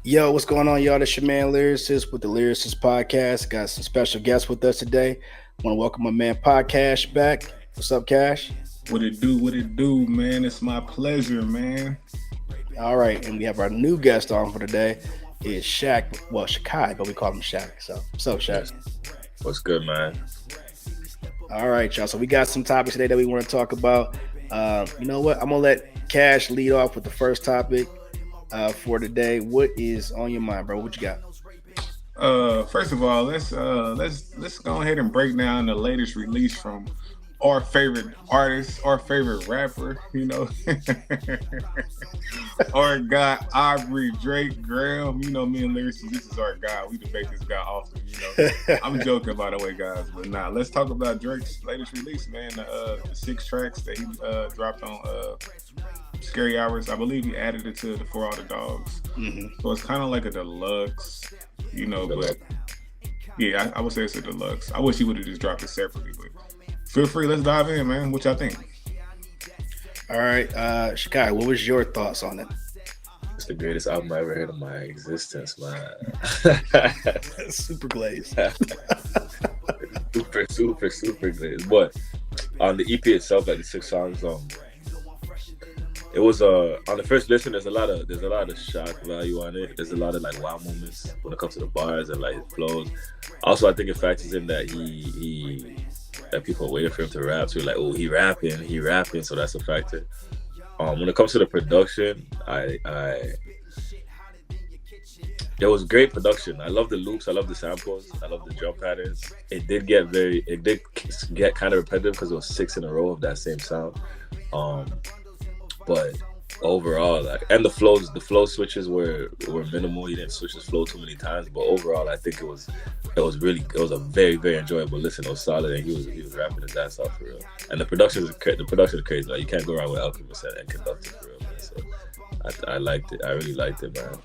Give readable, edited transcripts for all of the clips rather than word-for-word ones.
Yo, what's going on, y'all? This your man Lyricist with the Lyricist podcast. Got some special guests with us today. Want to welcome my man Podcast back. What's up, Cash? What it do? What it do, man? It's my pleasure, man. All right, and we have our new guest on for today. Is Shaq? Well, Shaq'Khi, but we call him Shaq. So, what's up, Shaq? Yes. What's good, man? All right, y'all. So we got some topics today that we want to talk about. You know what? I'm gonna let Cash lead off with the first topic for today. What is on your mind, bro? What you got? First of all, let's go ahead and break down the latest release from our favorite artist, our favorite rapper. Our guy Aubrey Drake Graham. You know, me and Lyricist, this is our guy. We debate this guy often. I'm joking, by the way, guys, but nah. Let's talk about Drake's latest release, man. The 6 tracks that he dropped on Scary Hours. I believe he added it to the For All the Dogs. Mm-hmm. So it's kind of like a deluxe, but yeah, I would say it's a deluxe. I wish he would have just dropped it separately, but feel free. Let's dive in, man. What y'all think? All right, Shaq'Khi, what was your thoughts on it? It's the greatest album I ever heard in my existence, man. Super glazed. super glazed. But on the EP itself, like the 6 songs, it was on the first listen. There's a lot of shock value on it. There's a lot of like wow moments when it comes to the bars and like flows. Also, I think it factors in that that people are waiting for him to rap. So you're like, oh, he rapping. So that's a factor. When it comes to the production, I there was great production. I love the loops. I love the samples. I love the drum patterns. It did get kind of repetitive because it was 6 in a row of that same sound. But overall, like, and the flow switches were minimal. He didn't switch his flow too many times. But overall, I think it was a very, very enjoyable listen. It was solid, and he was rapping his ass off for real. And the production is crazy. Like, you can't go wrong with Alchemist and Conductor for real, man. So I liked it. I really liked it, man.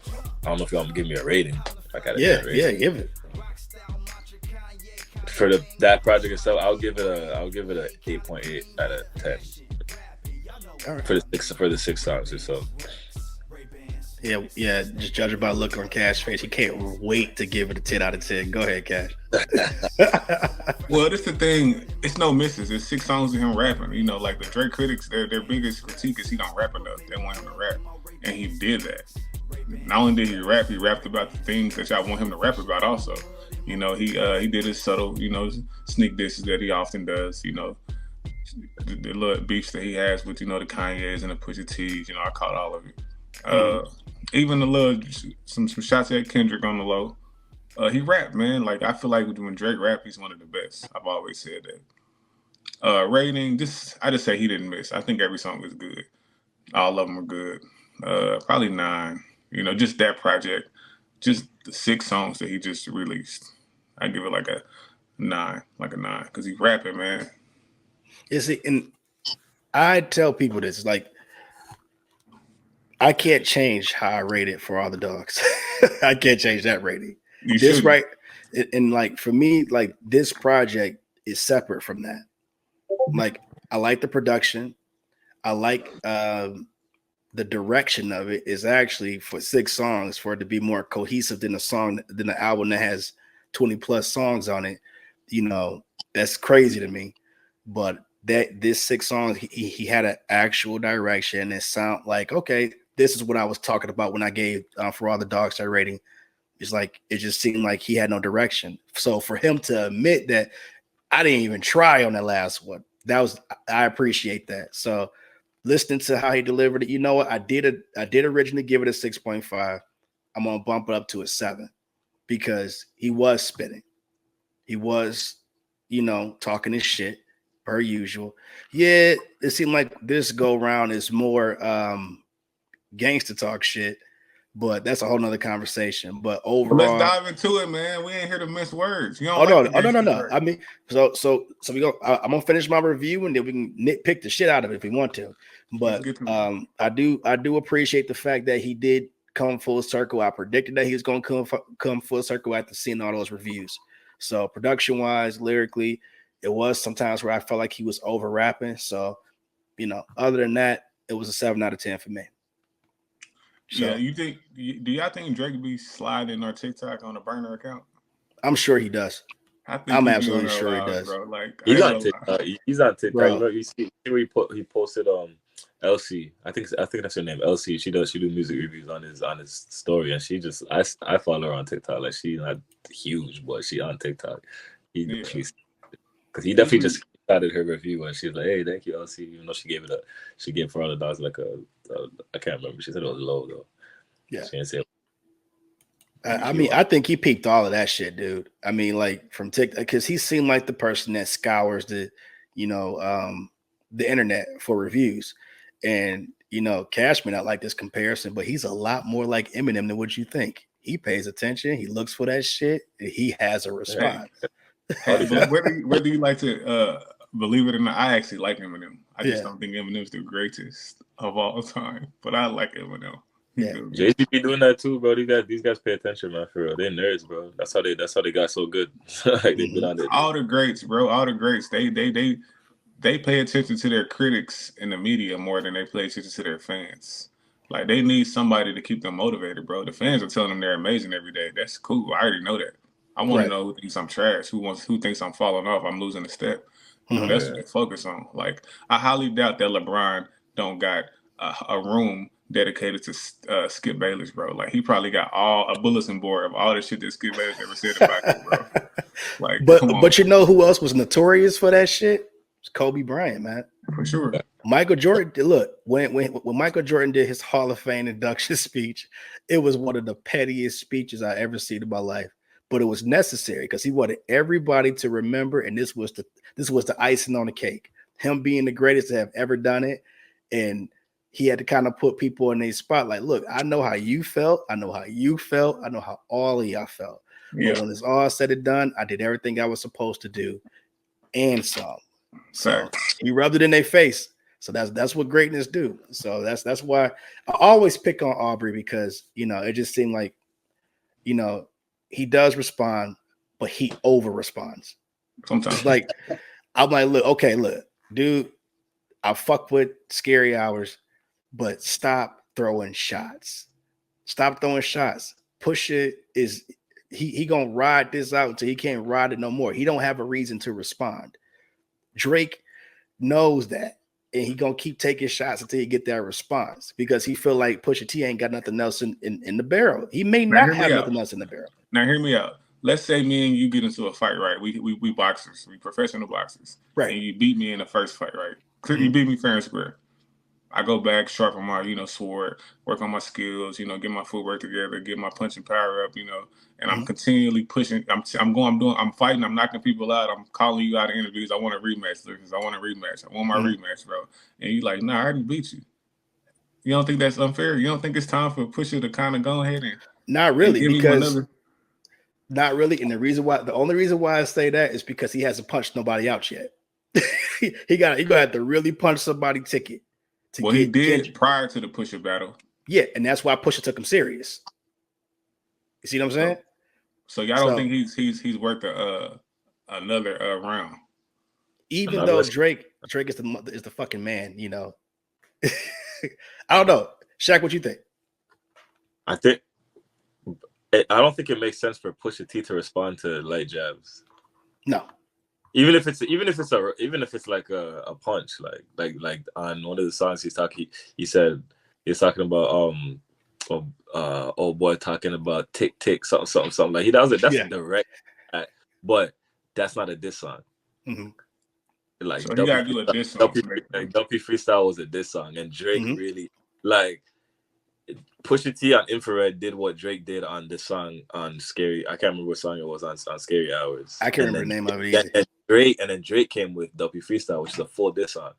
I don't know if y'all gonna give me a rating. I gotta Yeah, give it. For that project itself, I'll give it a 8.8 out of 10. All right. For the 6 songs or so. Yeah. Just judging by look on Cash's face, he can't wait to give it a 10 out of 10. Go ahead, Cash. Well, this the thing. It's no misses. It's 6 songs of him rapping. Like the Drake critics, their biggest critique is he don't rap enough. They want him to rap, and he did that. Not only did he rapped about the things that y'all want him to rap about. Also, he did his subtle, sneak disses that he often does. The little beefs that he has with the Kanye's and the Pusha T's. I caught all of it. Even the little some shots at Kendrick on the low. He rapped, man. Like, I feel like when Drake rap, he's one of the best. I've always said that. Rating, I just say he didn't miss. I think every song is good. All of them are good. Probably 9. Just that project, just the 6 songs that he just released. I give it like a 9, because he's rapping, man. Is it? And I tell people this, like, I can't change how I rate it For All the Dogs. I can't change that rating. This right, and like for me, like this project is separate from that. Like, I like the production. I like the direction of it is actually for 6 songs for it to be more cohesive than the album that has 20 plus songs on it. That's crazy to me. But this 6 songs, he had an actual direction and sound like, okay, this is what I was talking about when I gave For All the Dogs that rating. It's like, it just seemed like he had no direction. So for him to admit that I didn't even try on that last one, I appreciate that. So listening to how he delivered it, you know what? I did originally give it a 6.5. I'm gonna bump it up to a 7 because he was spitting. He was, talking his shit per usual. Yeah, it seemed like this go round is more gangster talk shit, but that's a whole nother conversation. But overall, let's dive into it, man. We ain't here to miss words. You don't no. I mean, so we go. I'm gonna finish my review and then we can nitpick the shit out of it if we want to. But I do appreciate the fact that he did come full circle. I predicted that he was gonna come full circle after seeing all those reviews. So production wise, lyrically, it was sometimes where I felt like he was over rapping. So, other than that, it was a 7 out of 10 for me. So, yeah, do y'all think Drake be sliding our TikTok on a burner account? I'm sure he does. I'm absolutely sure he does. Bro. Like, he's on TikTok. He's on TikTok. Bro. You know, you see where he posted LC. I think that's her name, LC. She do music reviews on his story, and she just I follow her on TikTok. Like, she's not huge, but she on TikTok. Because he definitely just started her review, and she's like, "Hey, thank you, LC." Even though she gave for all the dogs like I can't remember. She said it was low though. Yeah. She didn't say it. I mean, I think he peaked all of that shit, dude. I mean, like, from TikTok, because he seemed like the person that scours the internet for reviews. And, Kash may not like this comparison, but he's a lot more like Eminem than what you think. He pays attention. He looks for that shit. And he has a response. But whether you like to believe it or not, I actually like Eminem. I just don't think Eminem's the greatest of all time. But I like Eminem. Yeah, Jay-Z be doing that too, bro. These guys pay attention, man. For real, they're nerds, bro. That's how they got so good. Like, they've been on it. All the greats, bro. All the greats. They pay attention to their critics in the media more than they pay attention to their fans. Like, they need somebody to keep them motivated, bro. The fans are telling them they're amazing every day. That's cool. I already know that. I want to know who thinks I'm trash, who thinks I'm falling off, I'm losing a step. That's what they focus on. Like, I highly doubt that LeBron don't got a room dedicated to Skip Bayless, bro. Like, he probably got a bulletin board of all the shit that Skip Bayless ever said about him, bro. Like, but you know who else was notorious for that shit? It's Kobe Bryant, man. For sure. Michael Jordan, look, when Michael Jordan did his Hall of Fame induction speech, it was one of the pettiest speeches I ever seen in my life. But it was necessary because he wanted everybody to remember, and this was the icing on the cake. Him being the greatest to have ever done it, and he had to kind of put people in their spot. Like, look, I know how you felt. I know how you felt. I know how all of y'all felt. Yeah. But when it's all said and done, I did everything I was supposed to do, and some. So he rubbed it in their face. So that's what greatness do. So that's why I always pick on Aubrey, because it just seemed like he does respond, but he over responds. Sometimes, like, I'm like, look, dude, I fuck with Scary Hours, but stop throwing shots. Stop throwing shots. Pusha is he gonna ride this out until he can't ride it no more. He don't have a reason to respond. Drake knows that, and he gonna keep taking shots until he get that response, because he feel like Pusha T ain't got nothing else in the barrel. He may not have nothing else in the barrel. Now hear me out. Let's say me and you get into a fight, right? We boxers, we professional boxers, right? And you beat me in the first fight, right? You beat me fair and square. I go back, sharpen my sword, work on my skills, get my footwork together, get my punching power up, and I'm continually pushing. I'm fighting. I'm knocking people out. I'm calling you out of interviews. I want a rematch, Lucas. I want a rematch. I want my rematch, bro. And you like, nah, I already beat you. You don't think that's unfair? You don't think it's time for Pusha to kind of go ahead and not really, because not really. And the only reason why I say that is because he hasn't punched nobody out yet. he gonna have to really punch somebody ticket. He did prior to the Pusha battle. Yeah, and that's why Pusha took him serious. You see what I'm saying? So y'all don't think he's worth another round? Even though Drake is the fucking man, I don't know. Shaq, what you think? I don't think it makes sense for Pusha T to respond to light jabs. No. Even if it's like a punch, like on one of the songs he said he's talking about old boy talking about tick tick something like he does it. That's a direct, but that's not a diss song. Mm-hmm. Like, so you gotta do a diss song. Dumpy Freestyle was a diss song, and Drake really like Pusha T on Infrared did what Drake did on this song on Scary. I can't remember what song it was on Scary Hours. I can't remember the name of it either. And then Drake came with Dumpy Freestyle, which is a full diss song.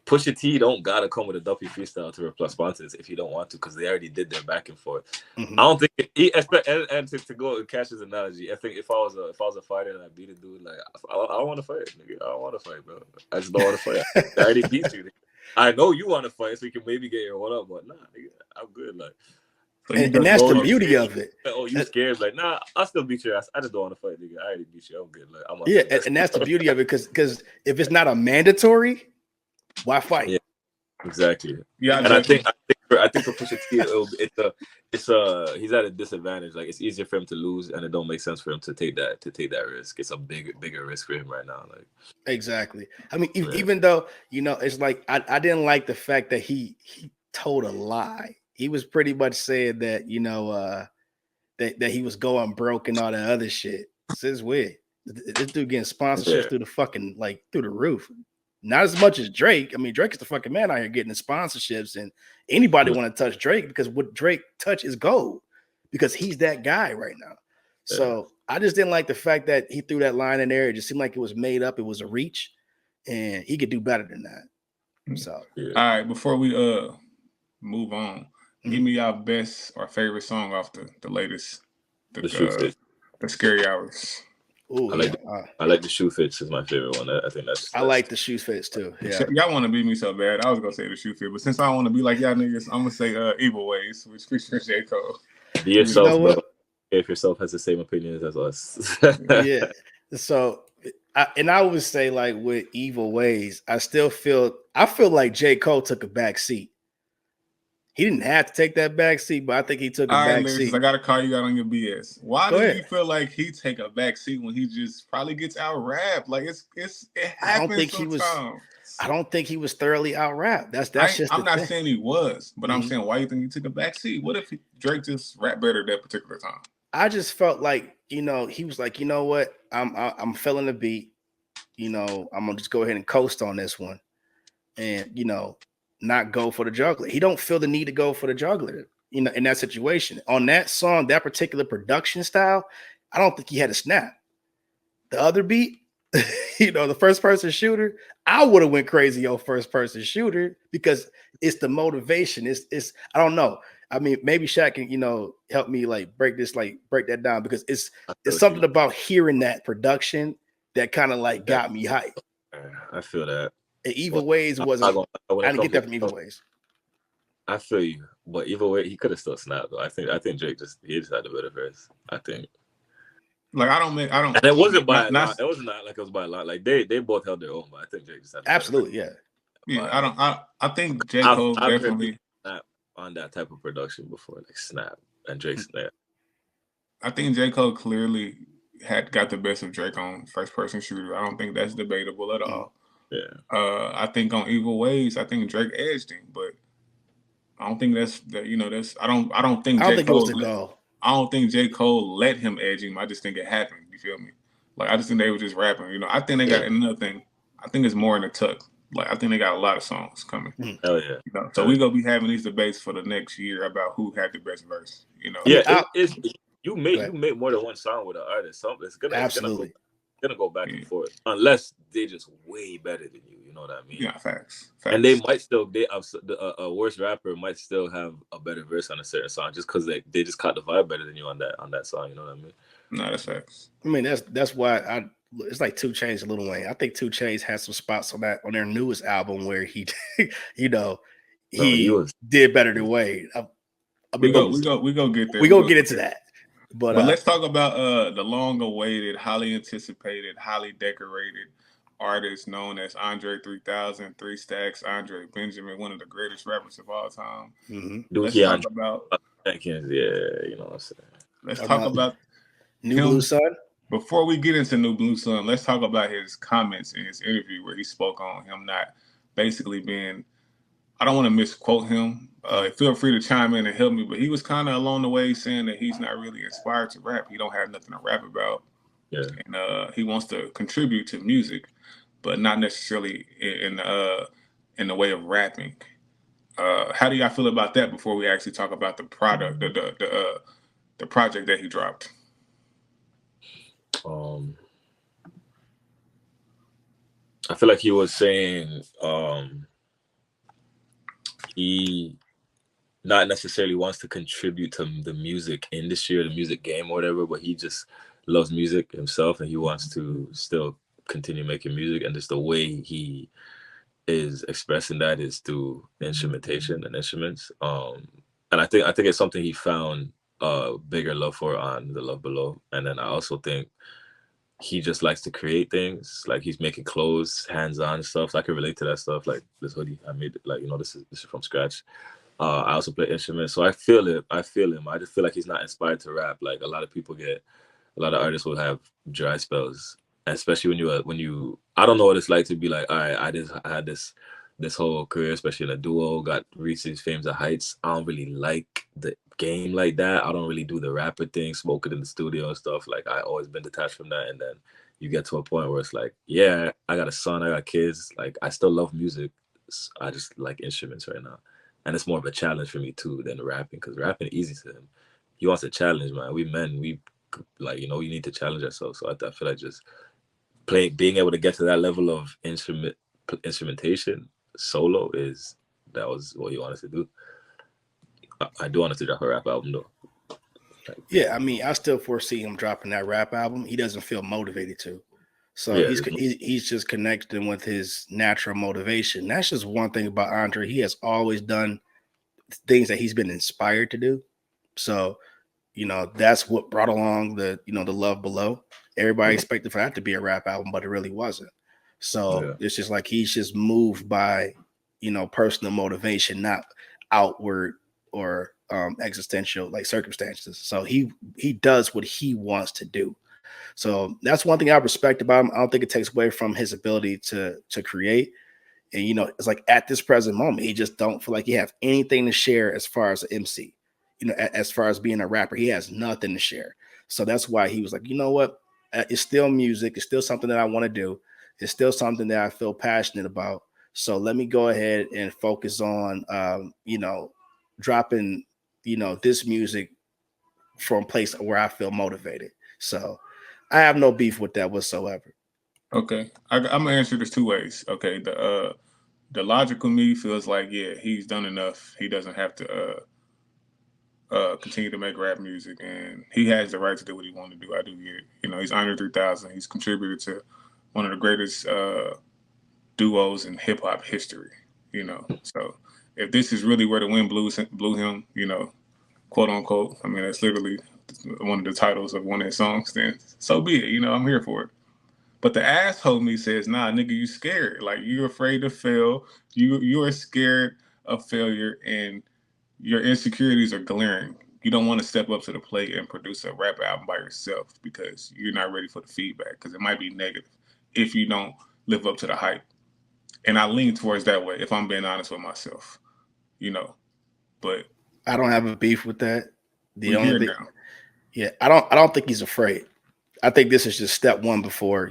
Pusha T don't gotta come with a Dumpy Freestyle to replace sponsors if you don't want to, because they already did their back and forth. Mm-hmm. I don't think and to go with Cash's analogy, I think if I was a fighter and I beat a dude, like I don't want to fight, nigga. I don't want to fight, bro. I just don't want to fight. I already beat you. Nigga. I know you want to fight, so you can maybe get your one up, but nah, nigga, I'm good. Like, so and that's the beauty of it. Oh, you scared? Like, nah, I'll still beat your ass. I just don't want to fight, nigga. I already beat you. I'm good. Like, and that's the beauty of it, because if it's not a mandatory, why fight? Yeah, exactly. Yeah, and I think think for Pusha T, he's at a disadvantage. Like it's easier for him to lose, and it don't make sense for him to take that risk. It's a bigger risk for him right now. Like exactly. I mean, even though it's like I didn't like the fact that he told a lie. He was pretty much saying that that he was going broke and all that other shit. This is weird. This dude getting sponsorships through the fucking through the roof. Not as much as Drake. I mean, Drake is the fucking man out here getting the sponsorships, and anybody want to touch Drake because what Drake touch is gold because he's that guy right now. Yeah. So I just didn't like the fact that he threw that line in there. It just seemed like it was made up. It was a reach, and he could do better than that. So, all right, before we move on, give me y'all best or favorite song off the latest, the Scary Hours. Ooh, I like the Shoe Fits is my favorite one. I think that's I like the Shoe Fits too. Yeah, y'all want to beat me so bad. I was gonna say the Shoe Fit, but since I don't want to be like y'all niggas, I'm gonna say Evil Ways, which features J. Cole. Be yourself, bro. If yourself has the same opinions as us. Yeah. So, I would say like with Evil Ways, I feel like J. Cole took a back seat. He didn't have to take that back seat, but I think he took a back seat. I got to call you out on your BS. Why do you feel like he take a back seat when he just probably gets out rapped? Like it happens sometimes. I don't think he was thoroughly out rapped. I'm not saying he was, but I'm saying why you think he took a back seat? What if Drake just rapped better that particular time? I just felt like he was like, you know what, I'm feeling the beat. I'm gonna just go ahead and coast on this one, and not go for the juggler. He don't feel the need to go for the juggler, in that situation. On that song, that particular production style, I don't think he had a snap. The other beat, the first person shooter, I would have went crazy on first person shooter because it's the motivation. It's I don't know. I mean, maybe Shaq can, help me break that down because it's something about hearing that production that kind of got me hyped. I feel that. Evil Ways wasn't. I didn't get that from Evil Ways. I feel you, but Evil Ways he could have still snapped though. I think Drake just had a better verse. I think. I don't. And it wasn't by a lot. It was not like it was by a lot. Like they both held their own, but I think Drake just had absolutely, yeah. Yeah, I think J. Cole definitely snap on that type of production before, like Snap and Drake Snap. I think J. Cole clearly got the best of Drake on first person shooter. I don't think that's debatable at all. Yeah. I think on Evil Ways, I think Drake edged him, but I don't think that's I don't think J. Cole. I don't think J. Cole let him edge him. I just think it happened. You feel me? I just think they were just rapping. I think they got another thing. I think it's more in the tuck. I think they got a lot of songs coming. Oh yeah. So we're gonna be having these debates for the next year about who had the best verse. Yeah. You make more than one song with an artist. So it's gonna go back and forth unless they just way better than you. You know what I mean? Yeah, facts. And they might still a worse rapper might still have a better verse on a certain song just because they just caught the vibe better than you on that song. You know what I mean? No, that's facts. I mean that's why it's like 2 Chainz and Lil Wayne. I think 2 Chainz has some spots on their newest album where he did better than Wayne. We go get there. We go get into that. But let's talk about the long-awaited, highly anticipated, highly decorated artist known as Andre 3000, 3 Stacks, Andre Benjamin, one of the greatest rappers of all time. Mm-hmm. Let's talk about you know what I'm saying. Let's talk about New Blue Sun. Before we get into New Blue Sun, let's talk about his comments in his interview where he spoke on him not basically being. I don't want to misquote him. Feel free to chime in and help me, but he was kind of along the way saying that he's not really inspired to rap. He don't have nothing to rap about. Yeah. And he wants to contribute to music, but not necessarily in the way of rapping. How do y'all feel about that before we actually talk about the product, the project that he dropped? I feel like he was saying he not necessarily wants to contribute to the music industry or the music game or whatever, but he just loves music himself and he wants to still continue making music, and just the way he is expressing that is through instrumentation and instruments. And I think it's something he found a bigger love for on The Love Below. And then I also think he just likes to create things. Like he's making clothes, hands-on stuff. So I can relate to that stuff. Like this hoodie, I made it. Like, this is from scratch. I also play instruments, so I feel it. I feel him. I just feel like he's not inspired to rap. Like a lot of artists will have dry spells, especially when you. I don't know what it's like to be like, all right, I had this whole career, especially in a duo, reached these fames of heights. I don't really like the game like that. I don't really do the rapper thing, smoke it in the studio and stuff. Like I always been detached from that, and then you get to a point where it's like, yeah, I got a son, I got kids. Like I still love music. I just like instruments right now. And it's more of a challenge for me too than rapping, because rapping is easy to him. He wants a challenge, man. We men, we like, you need to challenge ourselves. So I feel like just being able to get to that level of instrumentation solo that was what he wanted to do. I do want to drop a rap album though. Yeah, I mean, I still foresee him dropping that rap album. He doesn't feel motivated to. So yeah, he's just connecting with his natural motivation. That's just one thing about Andre. He has always done things that he's been inspired to do. So, that's what brought along the Love Below. Everybody expected for that to be a rap album, but it really wasn't. So it's just like he's just moved by, personal motivation, not outward or existential like circumstances. So he does what he wants to do. So that's one thing I respect about him. I don't think it takes away from his ability to create. And, it's like at this present moment, he just don't feel like he have anything to share as far as an MC, as far as being a rapper. He has nothing to share. So that's why he was like, you know what? It's still music. It's still something that I want to do. It's still something that I feel passionate about. So let me go ahead and focus on, dropping, this music from a place where I feel motivated. So I have no beef with that whatsoever. Okay, I'm gonna answer this two ways. Okay, the logical me feels like, yeah, he's done enough. He doesn't have to continue to make rap music, and he has the right to do what he wants to do. I do get it. He's under 3,000. He's contributed to one of the greatest duos in hip hop history. So if this is really where the wind blew him, quote unquote. I mean, that's literally one of the titles of one of his songs. Then so be it. I'm here for it. But the asshole me says, nah, nigga, you scared. Like, you're afraid to fail. You are scared of failure, and your insecurities are glaring. You don't want to step up to the plate and produce a rap album by yourself because you're not ready for the feedback, because it might be negative if you don't live up to the hype. And I lean towards that way, if I'm being honest with myself, But I don't have a beef with that. The only thing, yeah, I don't think he's afraid. I think this is just step one before,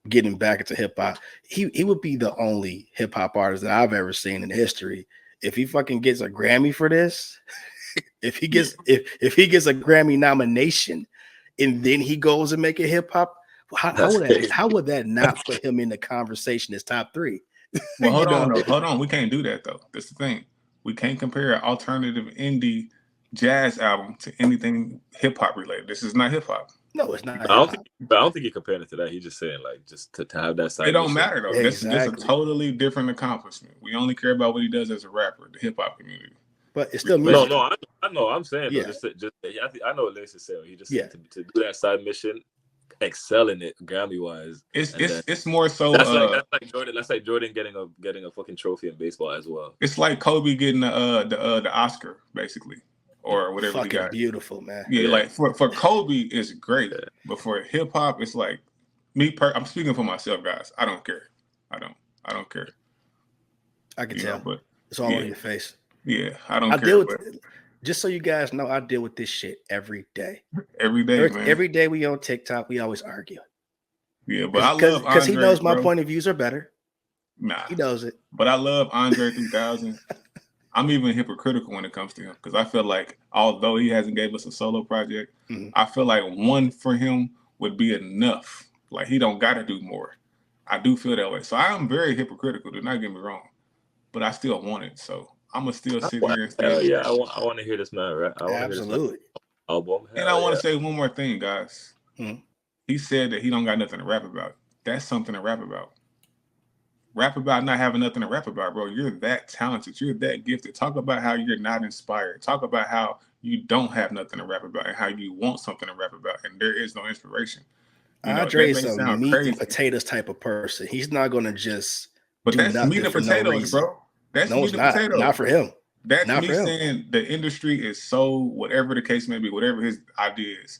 getting back into hip hop. He would be the only hip hop artist that I've ever seen in history. If he fucking gets a Grammy for this, if he gets a Grammy nomination and then he goes and make a hip hop, how would that not put him in the conversation as top 3? Well, hold on. We can't do that though. That's the thing. We can't compare an alternative indie jazz album to anything hip hop related. This is not hip hop. No, it's not. I don't think he compared it to that. He's just saying, like, just to have that side. It don't matter though. Yeah, this is a totally different accomplishment. We only care about what he does as a rapper, the hip hop community. But it's still music. No, I know. I'm saying, yeah. I know what Lyricist is saying. He just said to do that side mission, excel in it Grammy wise. It's more so. That's like Jordan. That's like Jordan getting a fucking trophy in baseball as well. It's like Kobe getting the Oscar basically. Or whatever fucking he got. Beautiful, man. Yeah, like for Kobe, it's great. But for hip hop, it's like I'm speaking for myself, guys. I don't care. I don't care. I can tell. But it's all on your face. Yeah, I don't care. Just so you guys know, I deal with this shit every day. Every day, man. Every day we on TikTok, we always argue. Yeah, but I love Andre, because he knows my point of views are better. Nah, he knows it. But I love Andre 3000. I'm even hypocritical when it comes to him, because I feel like although he hasn't gave us a solo project, I feel like one for him would be enough. Like, he don't got to do more. I do feel that way. So I am very hypocritical, do not get me wrong, but I still want it. So I'm going to still sit here and say, yeah, I want to hear this man rap. Absolutely. Album. And I want to say one more thing, guys. He said that he don't got nothing to rap about. That's something to rap about. Rap about not having nothing to rap about, bro. You're that talented. You're that gifted. Talk about how you're not inspired. Talk about how you don't have nothing to rap about and how you want something to rap about, and there is no inspiration. Andre is a meat and potatoes type of person. He's not going to just. But that's meat and potatoes, bro. That's meat and potatoes. Not for him. That's Not me for him. saying the industry is so whatever the case may be, whatever his idea is.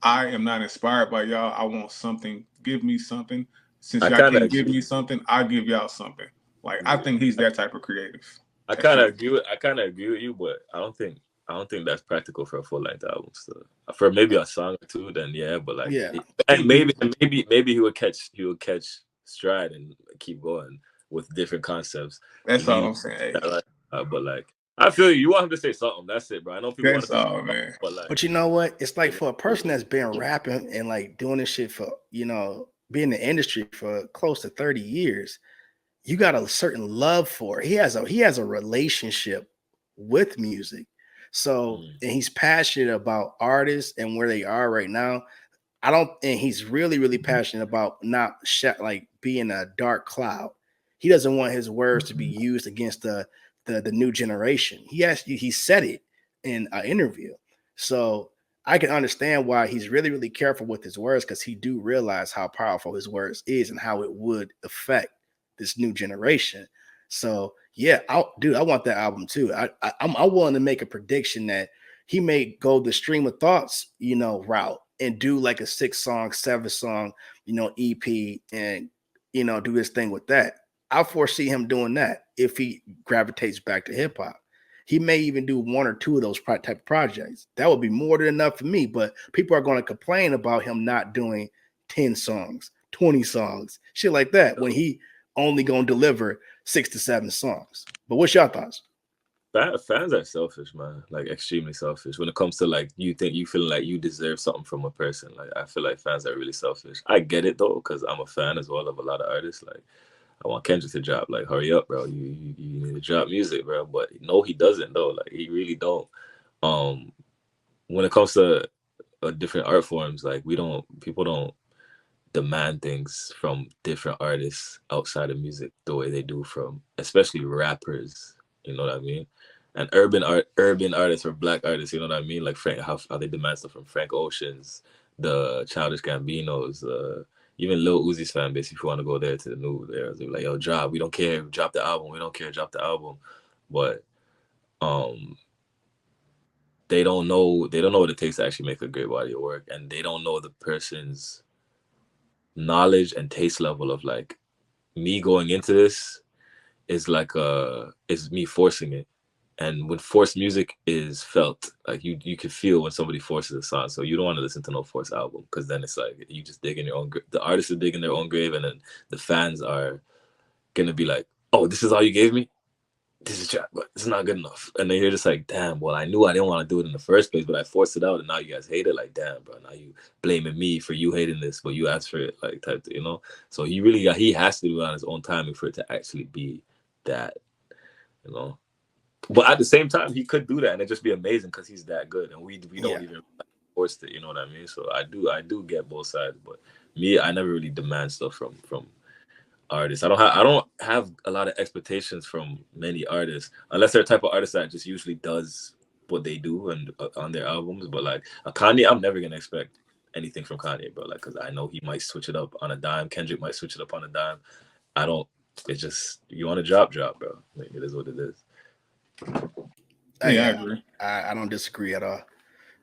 I am not inspired by y'all. I want something. Give me something. Since y'all can't give me something, I'll give y'all something. Like I think he's that type of creative. I kind of agree with you, but I don't think that's practical for a full length album. So for maybe a song or two, then yeah. But like, and maybe he would catch stride and keep going with different concepts. That's all I'm saying. But like, I feel you want him to say something. That's it, bro. I know people want to say something, man. But you know what? It's like for a person that's been rapping and like doing this shit for, you know, being in the industry for close to 30 years, you got a certain love for it. He has a relationship with music. So, and he's passionate about artists and where they are right now. And he's really, really passionate about not like being a dark cloud. He doesn't want his words to be used against the new generation. He said it in an interview. So I can understand why he's really, really careful with his words, because he do realize how powerful his words is and how it would affect this new generation. So yeah, I want that album too. I'm willing to make a prediction that he may go the stream of thoughts, you know, route and do like a 6-song, 7-song, you know, EP, and you know, do his thing with that. I foresee him doing that if he gravitates back to hip hop. He may even do 1 or 2 of those type of projects. That would be more than enough for me. But people are going to complain about him not doing 10 songs, 20 songs, shit like that, when he only going to deliver 6 to 7 songs. But what's your thoughts? Fans are selfish, man. Like extremely selfish when it comes to like you feeling like you deserve something from a person. Like I feel like fans are really selfish. I get it though, because I'm a fan as well of a lot of artists. Like I want Kendrick to drop. Like hurry up, bro. You need to drop music, bro. But no, he doesn't though. Like he really don't. When it comes to different art forms, like people don't demand things from different artists outside of music the way they do from especially rappers. You know what I mean? And urban artists or black artists, you know what I mean? Like how they demand stuff from Frank Ocean's, the Childish Gambinos, even Lil Uzi's fan base. If you want to go there to the new there, they're like, yo, drop. We don't care. Drop the album. We don't care. Drop the album. But they don't know what it takes to actually make a great body of work, and they don't know the person's knowledge and taste level of like me going into this is like is me forcing it. And when forced music is felt, like you can feel when somebody forces a song. So you don't want to listen to no forced album, because then it's like you just dig in your own. The artists are digging their own grave, and then the fans are gonna be like, "Oh, this is all you gave me. This is trap, but it's not good enough." And then you're just like, "Damn, well, I knew I didn't want to do it in the first place, but I forced it out, and now you guys hate it. Like, damn, bro, now you blaming me for you hating this, but you asked for it, like type, you know." So he has to do it on his own timing for it to actually be that, you know. But at the same time, he could do that and it'd just be amazing because he's that good, and we don't even force it. You know what I mean? So I do get both sides, but me, I never really demand stuff from artists. I don't have a lot of expectations from many artists, unless they're a type of artist that just usually does what they do and on their albums. But like a Kanye, I'm never gonna expect anything from Kanye, bro. Like, because I know he might switch it up on a dime. Kendrick might switch it up on a dime. I don't. It's just you want to drop, bro. Like, it is what it is. Yeah, I agree. I don't disagree at all.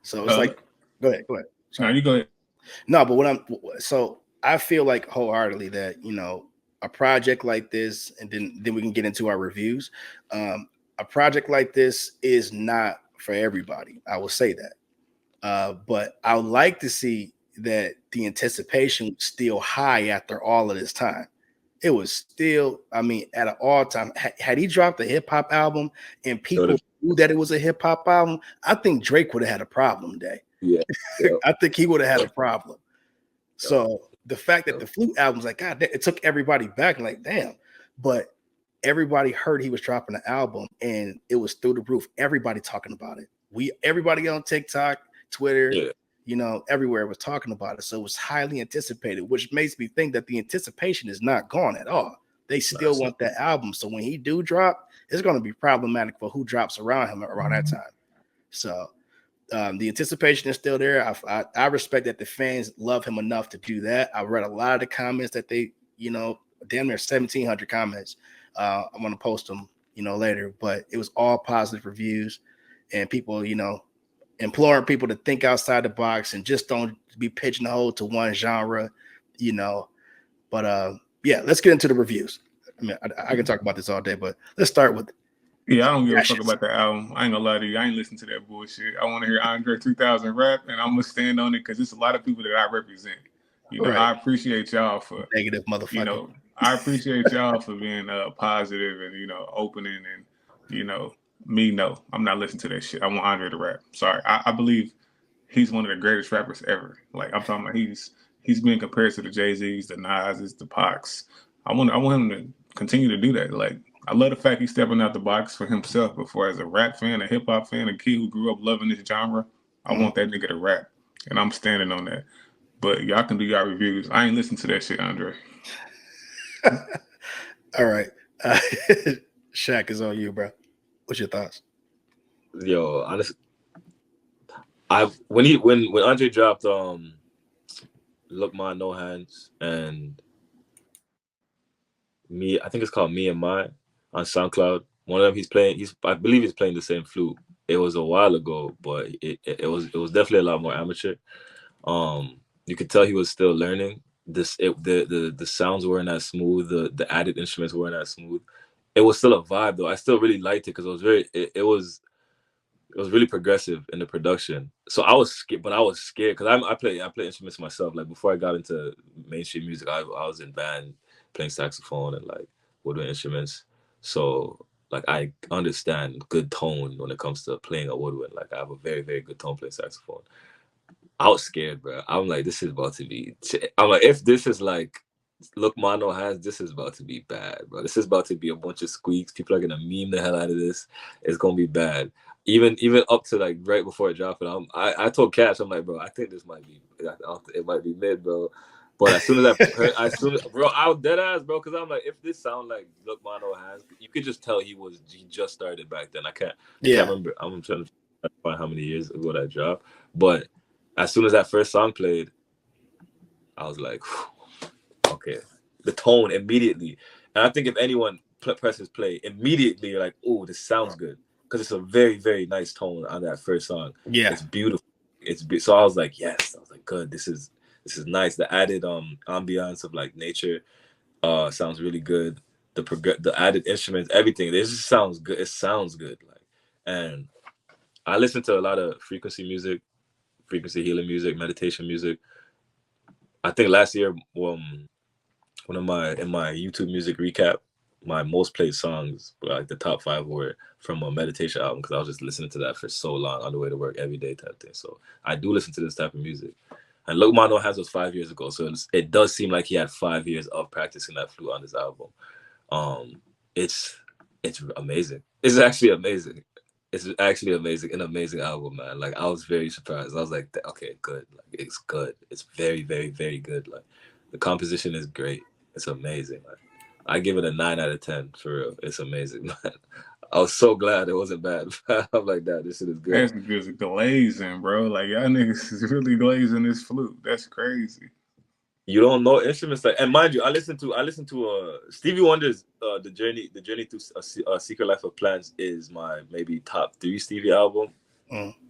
So it's like, go ahead. No, you go ahead. No, but I feel like wholeheartedly that, you know, a project like this, and then we can get into our reviews. A project like this is not for everybody. I will say that. But I would like to see that the anticipation was still high after all of this time. It was still, I mean, at an all-time. Had he dropped a hip-hop album and people knew that it was a hip-hop album, I think Drake would have had a problem today. Yeah. I think he would have had a problem. So the fact that the Flute album's like, God, it took everybody back, like, damn. But everybody heard he was dropping an album and it was through the roof. Everybody talking about it. Everybody on TikTok, Twitter, you know, everywhere was talking about it. So it was highly anticipated, which makes me think that the anticipation is not gone at all. They still want that album. So when he do drop, it's going to be problematic for who drops around him around that time. So the anticipation is still there. I respect that the fans love him enough to do that. I read a lot of the comments that they, you know, damn near 1,700 comments. I'm going to post them, later. But it was all positive reviews, and people, imploring people to think outside the box and just don't be pigeonholed to one genre, But yeah, let's get into the reviews. I mean, I can talk about this all day, but let's start with. Yeah, I don't give a fuck about the album. I ain't gonna lie to you. I ain't listening to that bullshit. I want to hear Andre 3000 rap, and I'm gonna stand on it because there's a lot of people that I represent. Right. I appreciate y'all for negative motherfucker. I appreciate y'all for being positive and opening and me. No, I'm not listening to that shit. I want Andre to rap. Sorry, I believe he's one of the greatest rappers ever. Like I'm talking about, he's being compared to the Jay-Z's, the Nas's, the Pacs. I want him to continue to do that. Like I love the fact he's stepping out the box for himself. Before as a rap fan, a hip hop fan, a kid who grew up loving this genre, I want that nigga to rap, and I'm standing on that. But y'all can do y'all reviews. I ain't listening to that shit, Andre. All right, Shaq is on you, bro. What's your thoughts? Yo, honestly, when Andre dropped Look Ma No Hands and Me, I think it's called Me and Mine on SoundCloud. One of them I believe he's playing the same flute. It was a while ago, but it was definitely a lot more amateur. You could tell he was still learning. The sounds weren't as smooth. The added instruments weren't as smooth. It was still a vibe though. I still really liked it because it was really progressive in the production. So I was scared, but I was scared because I play instruments myself. Like before I got into mainstream music, I was in band playing saxophone and like woodwind instruments. So like I understand good tone when it comes to playing a woodwind. Like I have a very, very good tone playing saxophone. I was scared, bro. I'm like, this is about to be. I'm like, if this is like, Look Ma No Hands, this is about to be bad, bro. This is about to be a bunch of squeaks. People are gonna meme the hell out of this. It's gonna be bad. Even up to like right before it dropped, I told Kash, I'm like, bro, I think this might be, it might be mid, bro. But as soon as bro, I was dead ass, bro, because I'm like, if this sound like Look Ma No Hands, you could just tell he just started back then. I can't remember. I'm trying to find how many years ago that dropped, but as soon as that first song played, I was like, okay, the tone immediately. And I think if anyone presses play, immediately you're like, oh, this sounds good. Because it's a very, very nice tone on that first song. Yeah. It's beautiful. So I was like, yes. I was like, good. This is nice. The added ambiance of like nature sounds really good. The added instruments, everything. It just sounds good. It sounds good. Like, and I listen to a lot of frequency healing music, meditation music. I think last year, in my YouTube music recap, my most played songs, like the top 5 were from a meditation album because I was just listening to that for so long on the way to work every day type thing. So I do listen to this type of music. And Look Ma No Hands was 5 years ago, so it does seem like he had 5 years of practicing that flute on this album. It's amazing. It's actually amazing. It's actually amazing, an amazing album, man. Like I was very surprised. I was like, okay, good. Like it's good. It's very, very, very good. Like the composition is great. It's amazing. Like I give it a 9 out of 10 for real. It's amazing, man. I was so glad it wasn't bad. I'm like, that this shit is good. That's because it's glazing, bro. Like y'all niggas is really glazing this flute. That's crazy. You don't know instruments like, and mind you, I listen to Stevie Wonder's the journey through a Secret Life of Plants is my maybe top 3 Stevie album.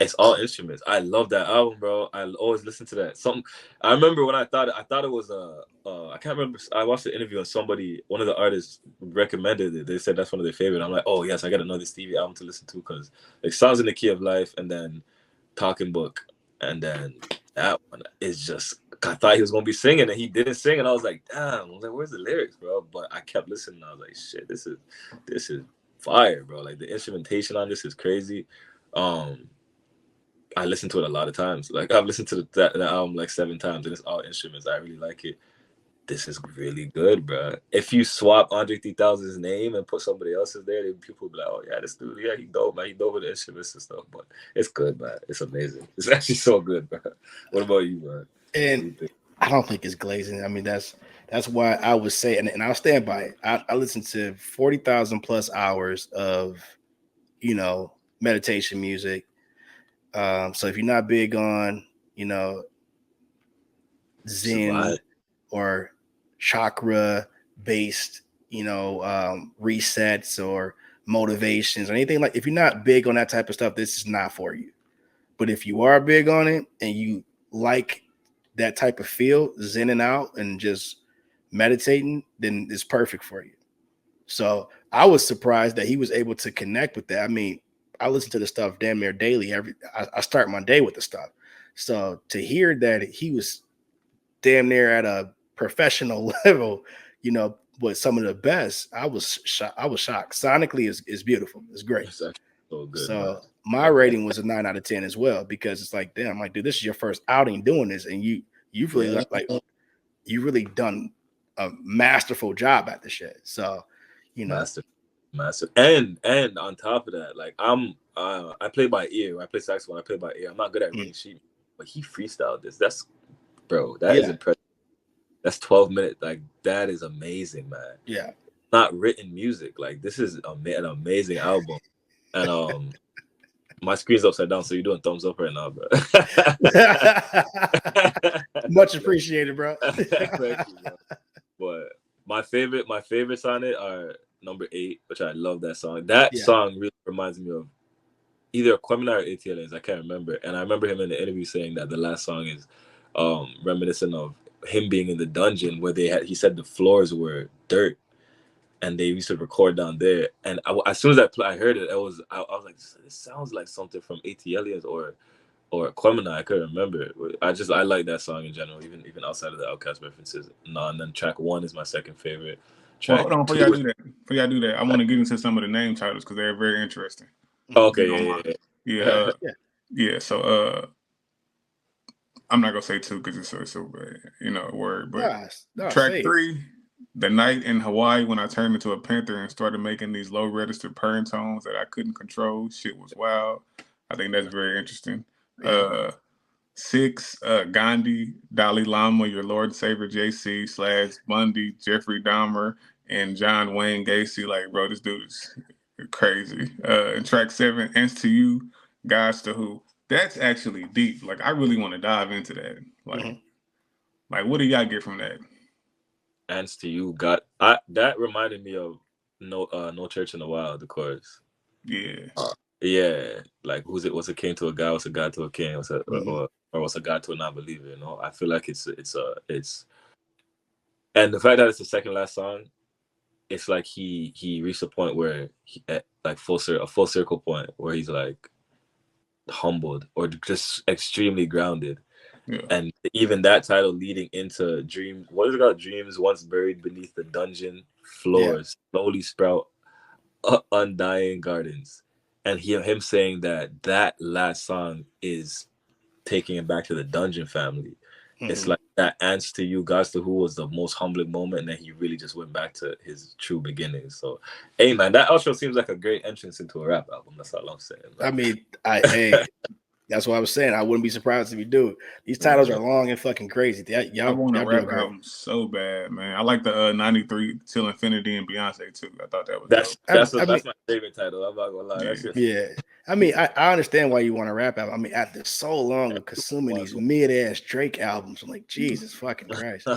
It's all instruments. I love that album, bro. I always listen to that. I remember when I thought it was I can't remember. I watched the interview and one of the artists recommended it. They said that's one of their favorite. I'm like, oh yes, I got another Stevie album to listen to because it sounds in the Key of Life and then Talking Book and then that one is just. I thought he was gonna be singing and he didn't sing and I was like, damn, I was like, where's the lyrics, bro? But I kept listening and I was like, shit, this is fire, bro. Like the instrumentation on this is crazy. I listened to it a lot of times. Like I've listened to that album like 7 times and it's all instruments. I really like it. This is really good, bro. If you swap Andre 3000's name and put somebody else's there, then people will be like, oh yeah, this dude, yeah, he dope, man. He dope with the instruments and stuff. But it's good, man. It's amazing. It's actually so good, bro. What about you, man? And I don't think it's glazing. I mean, that's why I would say, and I'll stand by it. I listened to 40,000 plus hours of, meditation music. So if you're not big on, Zen or chakra based, resets or motivations or anything like. If you're not big on that type of stuff, this is not for you. But if you are big on it and you like that type of feel, zenning out and just meditating, then it's perfect for you. So I was surprised that he was able to connect with that. I mean, I listen to the stuff damn near daily. I start my day with the stuff. So to hear that he was damn near at a professional level, you know, with some of the best, I was shocked. Sonically is beautiful. It's great. It's actually so good. So my rating was a 9 out of 10 as well, because it's like, damn, like, dude, this is your first outing doing this, and you've really like you really done a masterful job at the shit. So, you know, master. And on top of that, like I play by ear. I play saxophone. I play by ear. I'm not good at reading sheet, but he freestyled this. That's is impressive. That's 12 minutes. Like, that is amazing, man. Yeah. Not written music. Like, this is an amazing album. And my screen's upside down, so you're doing thumbs up right now, bro. Much appreciated, bro. Thank you, bro. But my favorites on it are number 8, which I love that song. That song really reminds me of either Kwemina or ATLiens. I can't remember. And I remember him in the interview saying that the last song is reminiscent of him being in the dungeon where he said the floors were dirt and they used to record down there. And as soon as I heard it, I was like, this sounds like something from ATLiens or Kwemina. I couldn't remember. I like that song in general, even outside of the Outkast references. No, and then track 1 is my second favorite. Well, hold on, before y'all do that, I want to get into some of the name titles because they're very interesting. Okay, yeah. So I'm not gonna say 2 because it's so bad, a word. But track 3, The Night in Hawaii, when I turned into a panther and started making these low register purring tones that I couldn't control. Shit was wild. I think that's very interesting. 6, Gandhi, Dalai Lama, Your Lord and Savior JC / Bundy, Jeffrey Dahmer, and John Wayne Gacy. Like, bro, this dude is crazy. And track 7, Ants to You, Gods to Who. That's actually deep. Like, I really want to dive into that. Like, like, what do y'all get from that? Ants to You, God. That reminded me of No Church in the Wild, the chorus. Yeah. Yeah, like what's a king to a god? What's a god to a king? Or what's a god to a non-believer? I feel like it's and the fact that it's the second last song, it's like he reached a point where a full circle point where he's like humbled or just extremely grounded. Yeah. And even that title leading into Dreams. What is it called? Dreams once buried beneath the dungeon floors slowly sprout undying gardens. And him saying that last song is taking him back to the dungeon family. It's like that Ants to You, Gods to Who was the most humbling moment, and then he really just went back to his true beginnings. So, hey man, that outro seems like a great entrance into a rap album. That's all I'm saying. I mean, that's what I was saying. I wouldn't be surprised if you do. These titles are long and fucking crazy. I want a rap album so bad, man. I like the 93 Till Infinity and Beyonce too. I thought that was that's my favorite title. I'm not gonna lie. That's just... I mean, I understand why you want a rap album. I mean, after so long of consuming these mid-ass Drake albums, I'm like, Jesus fucking Christ.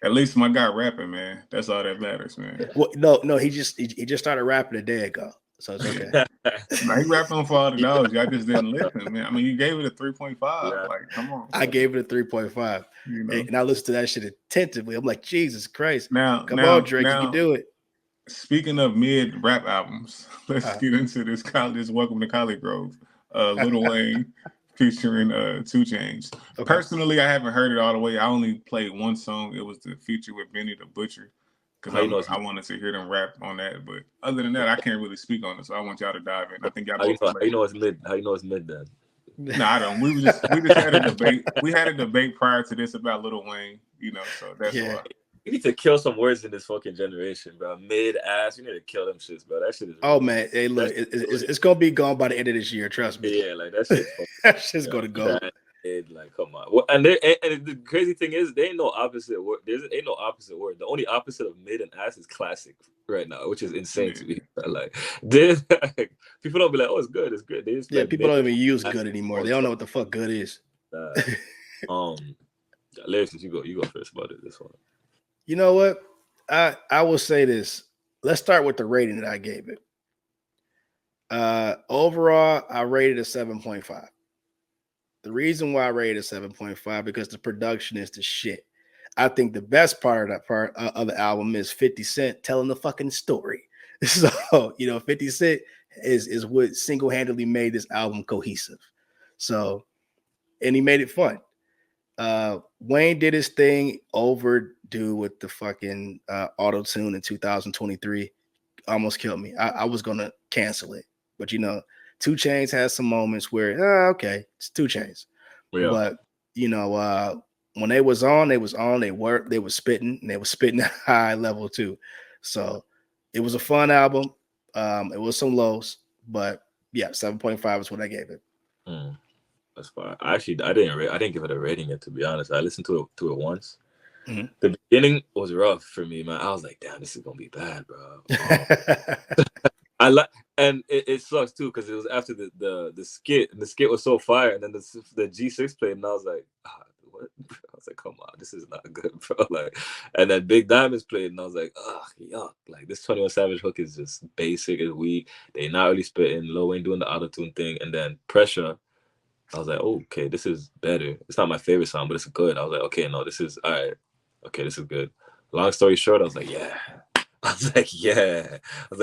At least my guy rapping, man. That's all that matters, man. Well, no, he just started rapping a day ago. So it's okay. He rapped on for all the dogs. Y'all just didn't listen, man. I mean, you gave it a 3.5. Yeah. Like, come on. I gave it a 3.5. And I listened to that shit attentively. I'm like, Jesus Christ. Come on, Drake, you can do it. Speaking of mid rap albums, let's get into this Welcome to Collegrove. Lil Wayne featuring 2 Chainz. Okay. Personally, I haven't heard it all the way. I only played one song. It was the feature with Benny the Butcher. Because I wanted to hear them rap on that, but other than that, I can't really speak on it. So I want y'all to dive in. I think y'all. How you know it's mid? How you know it's mid then? No, I don't. We just had a debate. We had a debate prior to this about Lil Wayne. So that's why. You need to kill some words in this fucking generation, bro. Mid ass. You need to kill them shits, bro. That shit is. Oh man, hey, look, it's gonna be gone by the end of this year. Trust me. Yeah, like that shit. That shit's gonna go. Like, come on. Well, and the crazy thing is, there ain't no opposite word. There ain't no opposite word. The only opposite of mid and ass is classic right now, which is insane to me. Like, people don't be like, oh, it's good, it's good. They just people don't even use good anymore. They don't know what the fuck good is. Lyricist, you go first about it. This one. You know what? I will say this. let's start with the rating that I gave it. Overall, I rated a 7.5. The reason why I rated a 7.5 because the production is the shit. I think the best part of that part of the album is 50 Cent telling the fucking story. So, 50 Cent is what single-handedly made this album cohesive. So, and he made it fun. Wayne did his thing overdue with the fucking auto-tune in 2023. Almost killed me. I was gonna cancel it. But 2 Chainz has some moments where okay, it's 2 Chainz. Yeah. But when they was on, they was spitting, and they were spitting at a high level too. So it was a fun album. It was some lows, but yeah, 7.5 is what I gave it. That's fine. I didn't give it a rating yet, to be honest. I listened to it once. Mm-hmm. The beginning was rough for me, man. I was like, damn, this is gonna be bad, bro. And it sucks too because it was after the skit, and the skit was so fire, and then the G6 played, and I was like, what? I was like, come on, this is not good, bro. Like, and then Big Diamonds played, and I was like, yuck. Like, this 21 Savage hook is just basic, it's weak. They not really spitting. Lil Wayne doing the auto-tune thing, and then Pressure. I was like, okay, this is better. It's not my favorite song, but it's good. I was like, okay, no, this is all right. Okay, this is good. Long story short, I was like, yeah. I was like,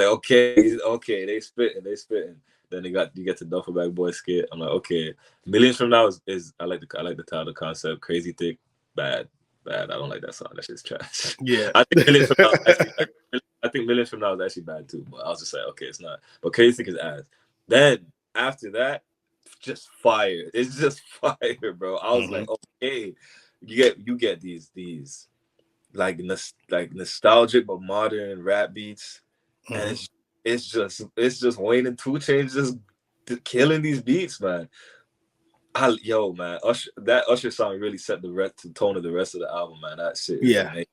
okay, they spitting. Then you get to Duffelbag Boy skit. I'm like, okay. Millions From Now is I like the title, the concept. Crazy Thick, bad. I don't like that song. That shit's trash. Yeah. I think Millions From Now is actually bad too. But I was just like, okay, it's not. But Crazy Thick is ass. Then after that, just fire. It's just fire, bro. I was like, okay, you get these like nostalgic but modern rap beats, and it's just Wayne and 2 Chainz just killing these beats, man. Man, that Usher song really set the tone of the rest of the album, man. That shit is amazing.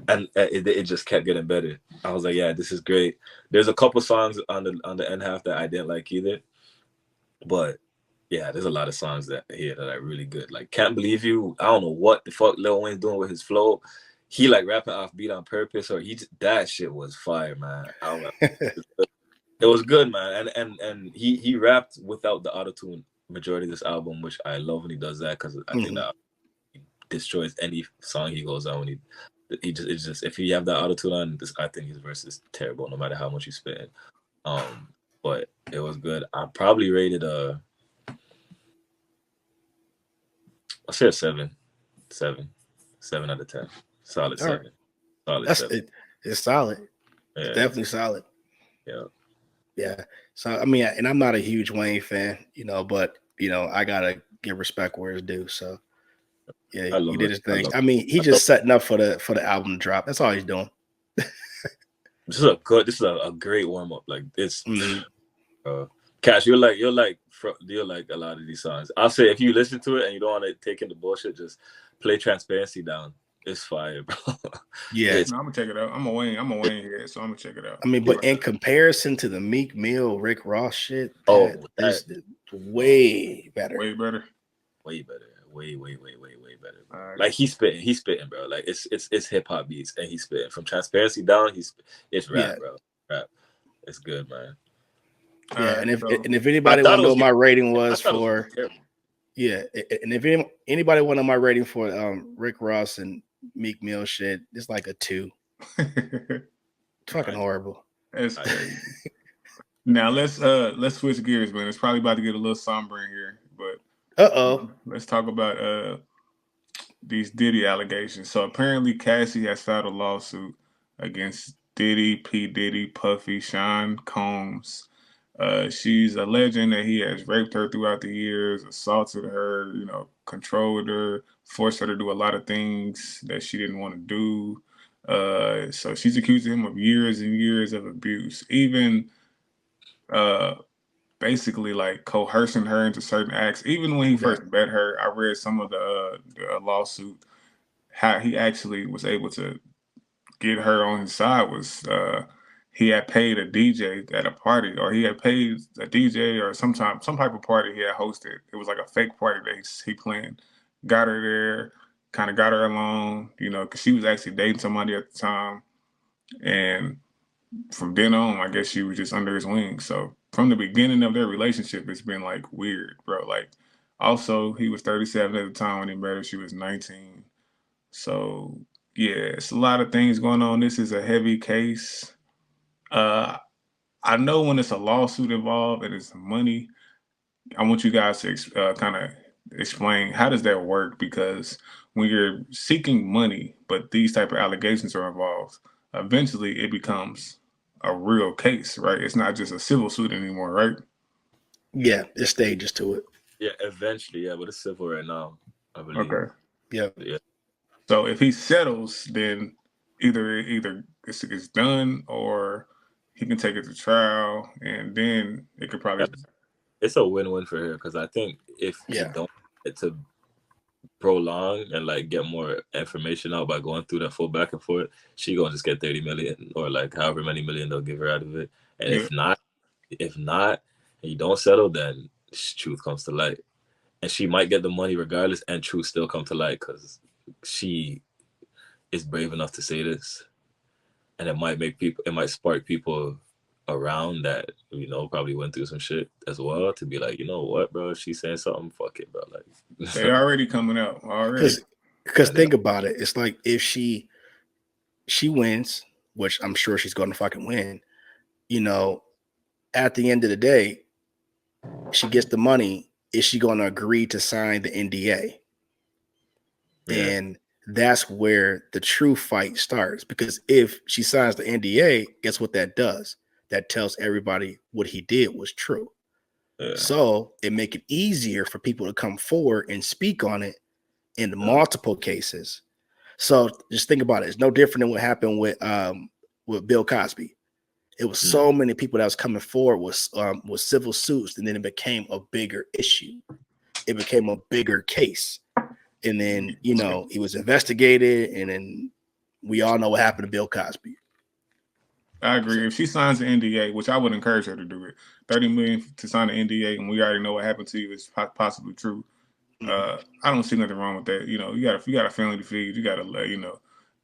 And it just kept getting better. I was like, yeah, this is great. There's a couple songs on the end half that I didn't like either. But yeah, there's a lot of songs that are really good. Like Can't Believe You. I don't know what the fuck Lil Wayne's doing with his flow. He like rapping off beat on purpose, or that shit was fire, man. I don't know. It was good, man. And he rapped without the auto-tune majority of this album, which I love when he does that, because I think that he destroys any song he goes on when he just if you have that auto-tune on, I think his verse is terrible no matter how much you spit. But it was good. I probably rated I'll say a 7 out of 10. Solid 7. Right. Solid 7. It's solid. Yeah. It's definitely solid. Yeah. So I mean, and I'm not a huge Wayne fan, but I gotta give respect where it's due. So yeah, he did his thing. I mean, he's just setting up for the album to drop. That's all he's doing. This is a great warm up. Like it's Kash, you're like a lot of these songs. I'll say if you listen to it and you don't want to take in the bullshit, just play Transparency down. It's fire, bro. Yeah, I'm gonna check it out. I'm a Wayne head, so I'm gonna check it out. I mean, but in comparison to the Meek Mill, Rick Ross shit, that's way better. Way better. Way better. Way better. Like he's spitting, bro. Like it's hip hop beats, and he's spitting from Transparency down. It's rap, bro. Rap. It's good, man. Yeah, and if anybody want to know what my rating was for, and if anybody want to know my rating for Rick Ross and Meek Mill shit, it's like a 2. Fucking horrible. That's crazy. Now let's switch gears, man. It's probably about to get a little somber in here, but let's talk about these Diddy allegations. So apparently Cassie has filed a lawsuit against Diddy, P. Diddy, Puffy, Sean Combs. She's alleging that he has raped her throughout the years, assaulted her, controlled her, forced her to do a lot of things that she didn't want to do. So she's accusing him of years and years of abuse, even basically like coercing her into certain acts. Even when he first met her, I read some of the lawsuit, how he actually was able to get her on his side was he had paid a DJ at a party, or he had paid a DJ or some type of party he had hosted. It was like a fake party that he planned. Got her there, kind of got her along, because she was actually dating somebody at the time. And from then on, I guess she was just under his wing. So from the beginning of their relationship, it's been like weird, bro. Like, also, he was 37 at the time when he met her. She was 19. So yeah, it's a lot of things going on. This is a heavy case. I know when it's a lawsuit involved and it's money, I want you guys to kind of explain how does that work, because when you're seeking money, but these type of allegations are involved, eventually it becomes a real case, right? It's not just a civil suit anymore, right? Yeah, there's stages to it. Yeah, eventually, yeah, but it's civil right now, I believe. Okay. Yeah. So if he settles, then either it's done, or he can take it to trial, and then it could probably. It's a win-win for her, because I think if he don't get to prolong and like get more information out by going through that full back and forth, she gonna just get 30 million or like however many million they'll give her out of it. And if not, and you don't settle, then truth comes to light. And she might get the money regardless, and truth still come to light because she is brave enough to say this. And it might spark people around that, probably went through some shit as well, to be like, you know what, bro, she's saying something, fuck it, bro. Like, they already coming out already. Because think about it, it's like if she wins, which I'm sure she's going to fucking win, at the end of the day, she gets the money. Is she going to agree to sign the NDA? Yeah. And that's where the true fight starts, because if she signs the NDA, guess what that does? That tells everybody what he did was true. Yeah. So it make it easier for people to come forward and speak on it in multiple cases. So just think about it. It's no different than what happened with Bill Cosby. It was so many people that was coming forward with civil suits, and then it became a bigger issue. It became a bigger case. And then, he was investigated, and then we all know what happened to Bill Cosby. I agree. If she signs the NDA, which I would encourage her to do it, $30 million to sign the NDA, and we already know what happened to you is possibly true. I don't see nothing wrong with that. You got a family to feed, you got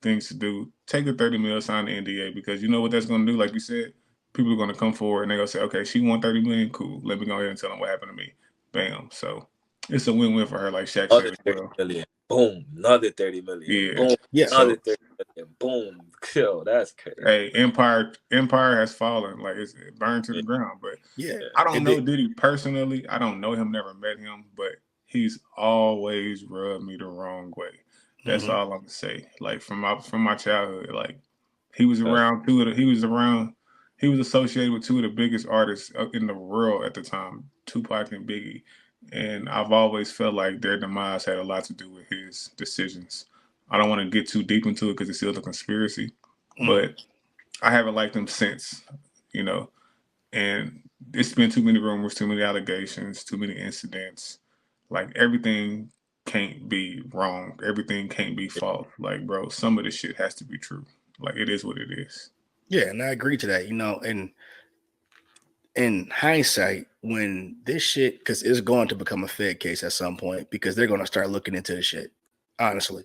things to do. Take the $30 million, sign the NDA, because you know what that's going to do. Like you said, people are going to come forward and they're going to say, okay, she won $30 million. Cool. Let me go ahead and tell them what happened to me. Bam. So it's a win-win for her, like Shaq said. Million. Boom. Another 30 million. Yeah. Boom. Yeah. Another 30 million. Boom. Yo, that's crazy. Hey, Empire has fallen. Like, it burned to the ground. But yeah, I don't know Diddy personally. I don't know him, never met him, but he's always rubbed me the wrong way. That's all I'm gonna say. Like, from my childhood, like, he was around he was associated with two of the biggest artists in the world at the time, Tupac and Biggie. And I've always felt like their demise had a lot to do with his decisions. I don't want to get too deep into it because it's still a conspiracy, but I haven't liked him since, and it's been too many rumors, too many allegations, too many incidents. Like, everything can't be wrong. Everything can't be false. Like, bro, some of this shit has to be true. Like, it is what it is. Yeah, and I agree to that, and in hindsight, when this shit, because it's going to become a Fed case at some point, because they're going to start looking into this shit, honestly.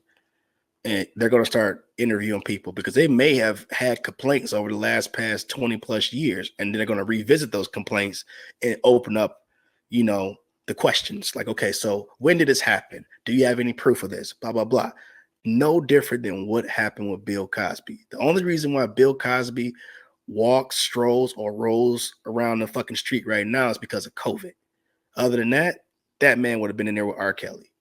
And they're going to start interviewing people, because they may have had complaints over the past 20 plus years. And then they're going to revisit those complaints and open up, the questions like, okay, so when did this happen? Do you have any proof of this? Blah, blah, blah. No different than what happened with Bill Cosby. The only reason why Bill Cosby walks, strolls, or rolls around the fucking street right now is because of COVID. Other than that, that man would have been in there with R. Kelly.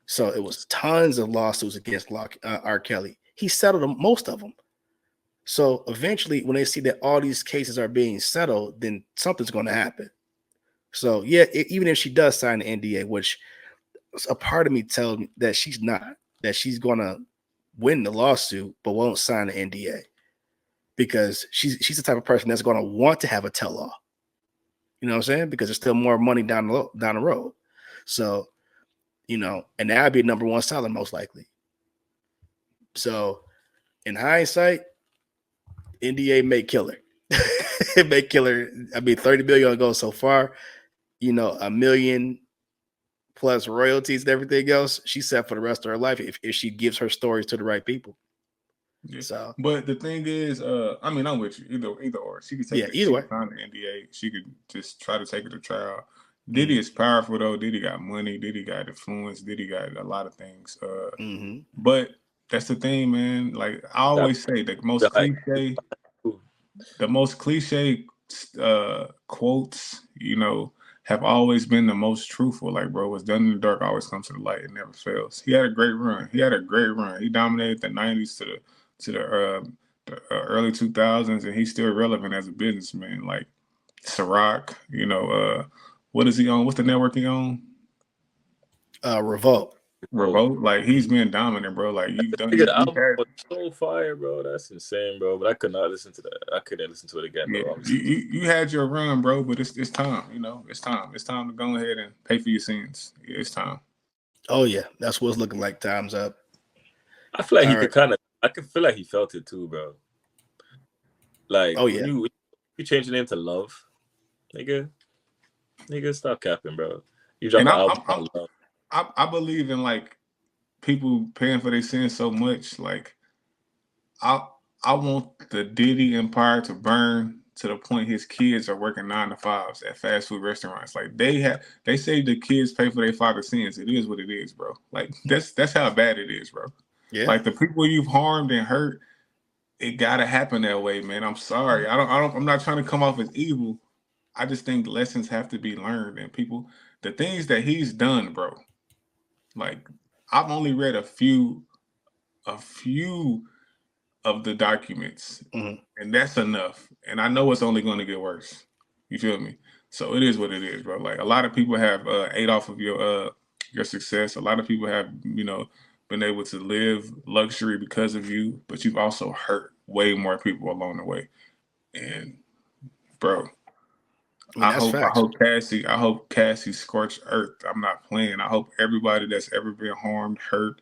So it was tons of lawsuits against R. Kelly. He settled most of them. So eventually, when they see that all these cases are being settled, then something's going to happen. So yeah, even if she does sign the NDA, which a part of me tells me that she's not, that she's going to win the lawsuit, but won't sign the NDA, because she's the type of person that's going to want to have a tell-all. You know what I'm saying? Because there's still more money down the road. So, and that'd be number one seller most likely. So in hindsight, NDA may kill her. It may kill her. I mean, 30 million goes so far, $1 million plus royalties and everything else. She's set for the rest of her life if she gives her stories to the right people. Yeah. So, but the thing is, I mean, I'm with you. Either or. She could take either way. on the NDA. She could just try to take it to trial. Diddy is powerful though. Diddy got money. Diddy got influence. Diddy got a lot of things. But that's the thing, man. Like I always say, the most cliche quotes, have always been the most truthful. Like, bro, what's done in the dark always comes to the light. It never fails. He had a great run. He dominated the 90s to the early 2000s, and he's still relevant as a businessman. Like Ciroc, what is he on? What's the network he on? Revolt. Like he's been dominant, bro. Like you've done. The album was so fire, bro. That's insane, bro. But I could not listen to that. I couldn't listen to it again, bro. You had your run, bro. But it's time. It's time. It's time to go ahead and pay for your sins. It's time. Oh yeah, that's what it's looking like. Time's up. I feel like I could feel like he felt it too, bro. Like, oh yeah, you change your name to Love, nigga, stop capping, bro. You dropped an album called Love. I believe in like people paying for their sins so much. Like I want the Diddy empire to burn to the point his kids are working 9 to 5s at fast food restaurants. Like they say the kids pay for their father's sins. It is what it is, bro. Like that's how bad it is, bro. Yeah. Like the people you've harmed and hurt, it gotta happen that way, man. I'm sorry. I'm not trying to come off as evil. I just think lessons have to be learned, and the things that he's done, bro. Like I've only read a few of the documents, and that's enough. And I know it's only going to get worse. You feel me? So it is what it is, bro. Like a lot of people have ate off of your success. A lot of people have, been able to live luxury because of you, but you've also hurt way more people along the way. And bro, I hope Cassie scorched earth. I'm not playing. I hope everybody that's ever been harmed, hurt,